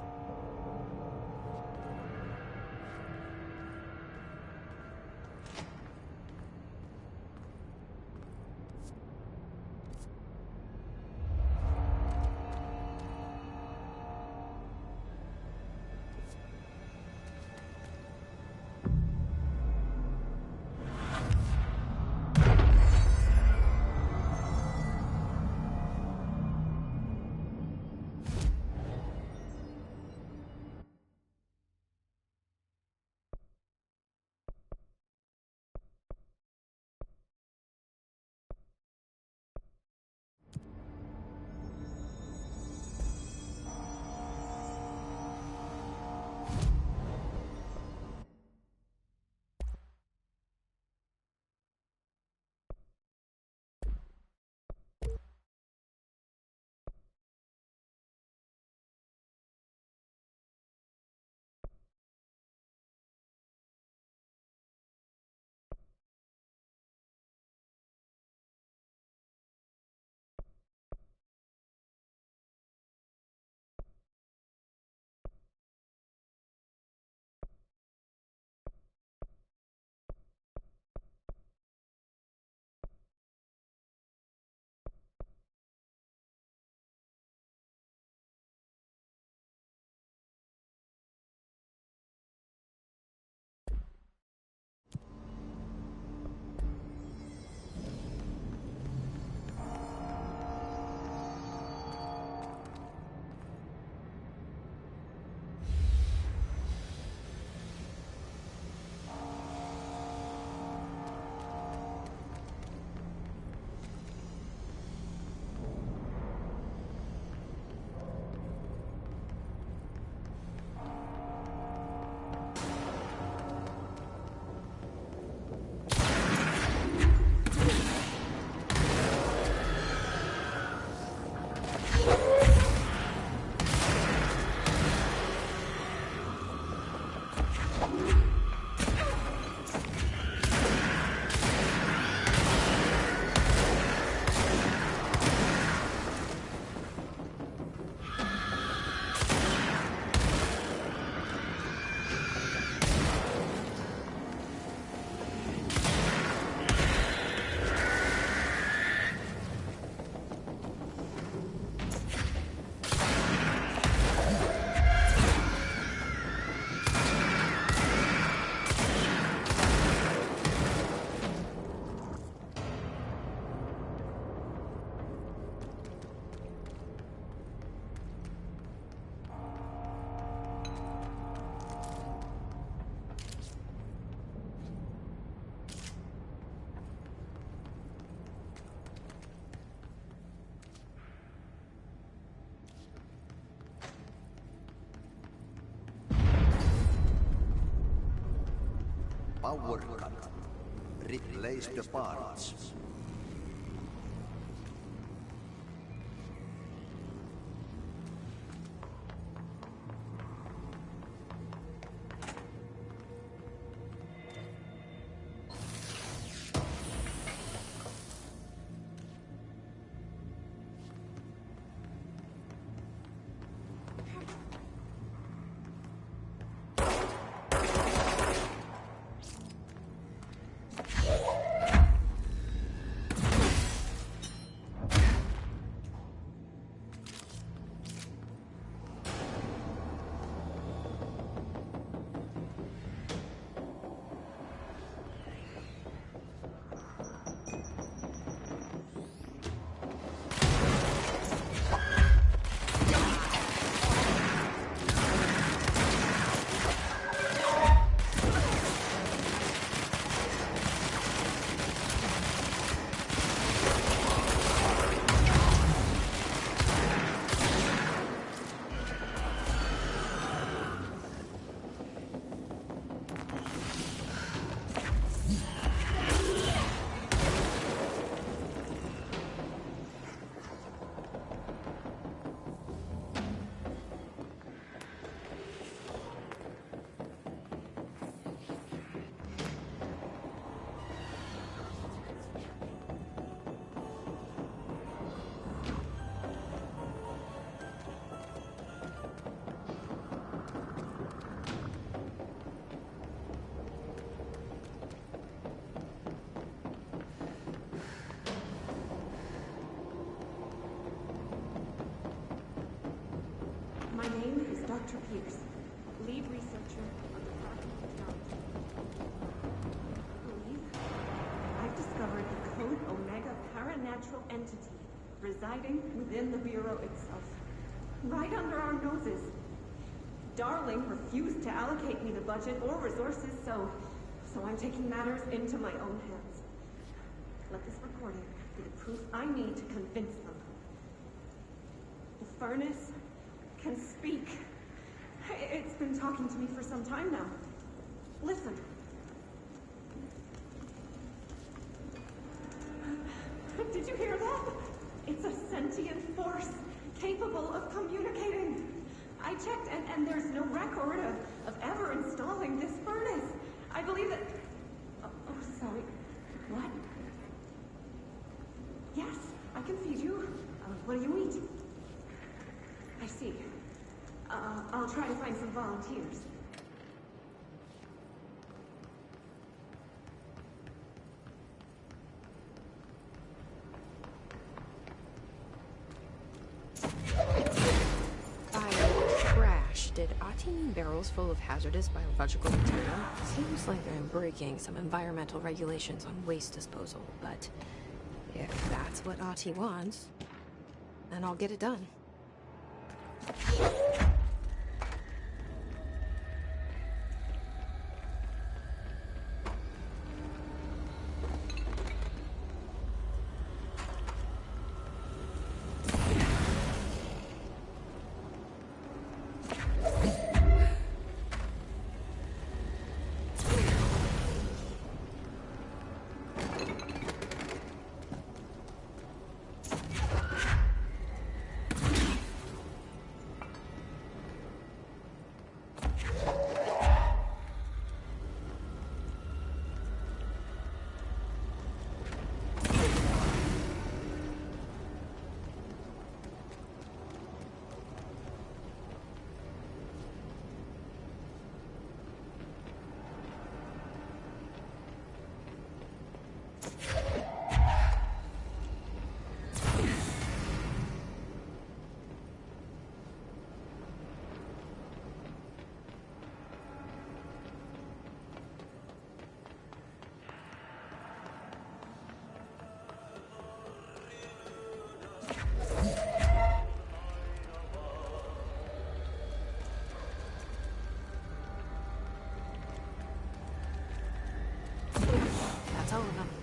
Power cut. Replace the parts. Dr. Pierce, lead researcher of the Department of Technology. I believe I've discovered the Code Omega paranatural entity residing within the Bureau itself, right under our noses. Darling refused to allocate me the budget or resources, so I'm taking matters into my own hands. Let this recording be the proof I need to convince them. The furnace can speak. It's been talking to me for some time now. Listen. Did you hear that? It's a sentient force capable of communicating. I checked, and there's no record of ever installing this furnace. I believe that... Oh, sorry. What? Yes, I can feed you. What do you eat? I see. I'll try to find some volunteers. Did Ati mean barrels full of hazardous biological material? Seems like I'm breaking some environmental regulations on waste disposal, but if that's what Ati wants, then I'll get it done. That's all of them.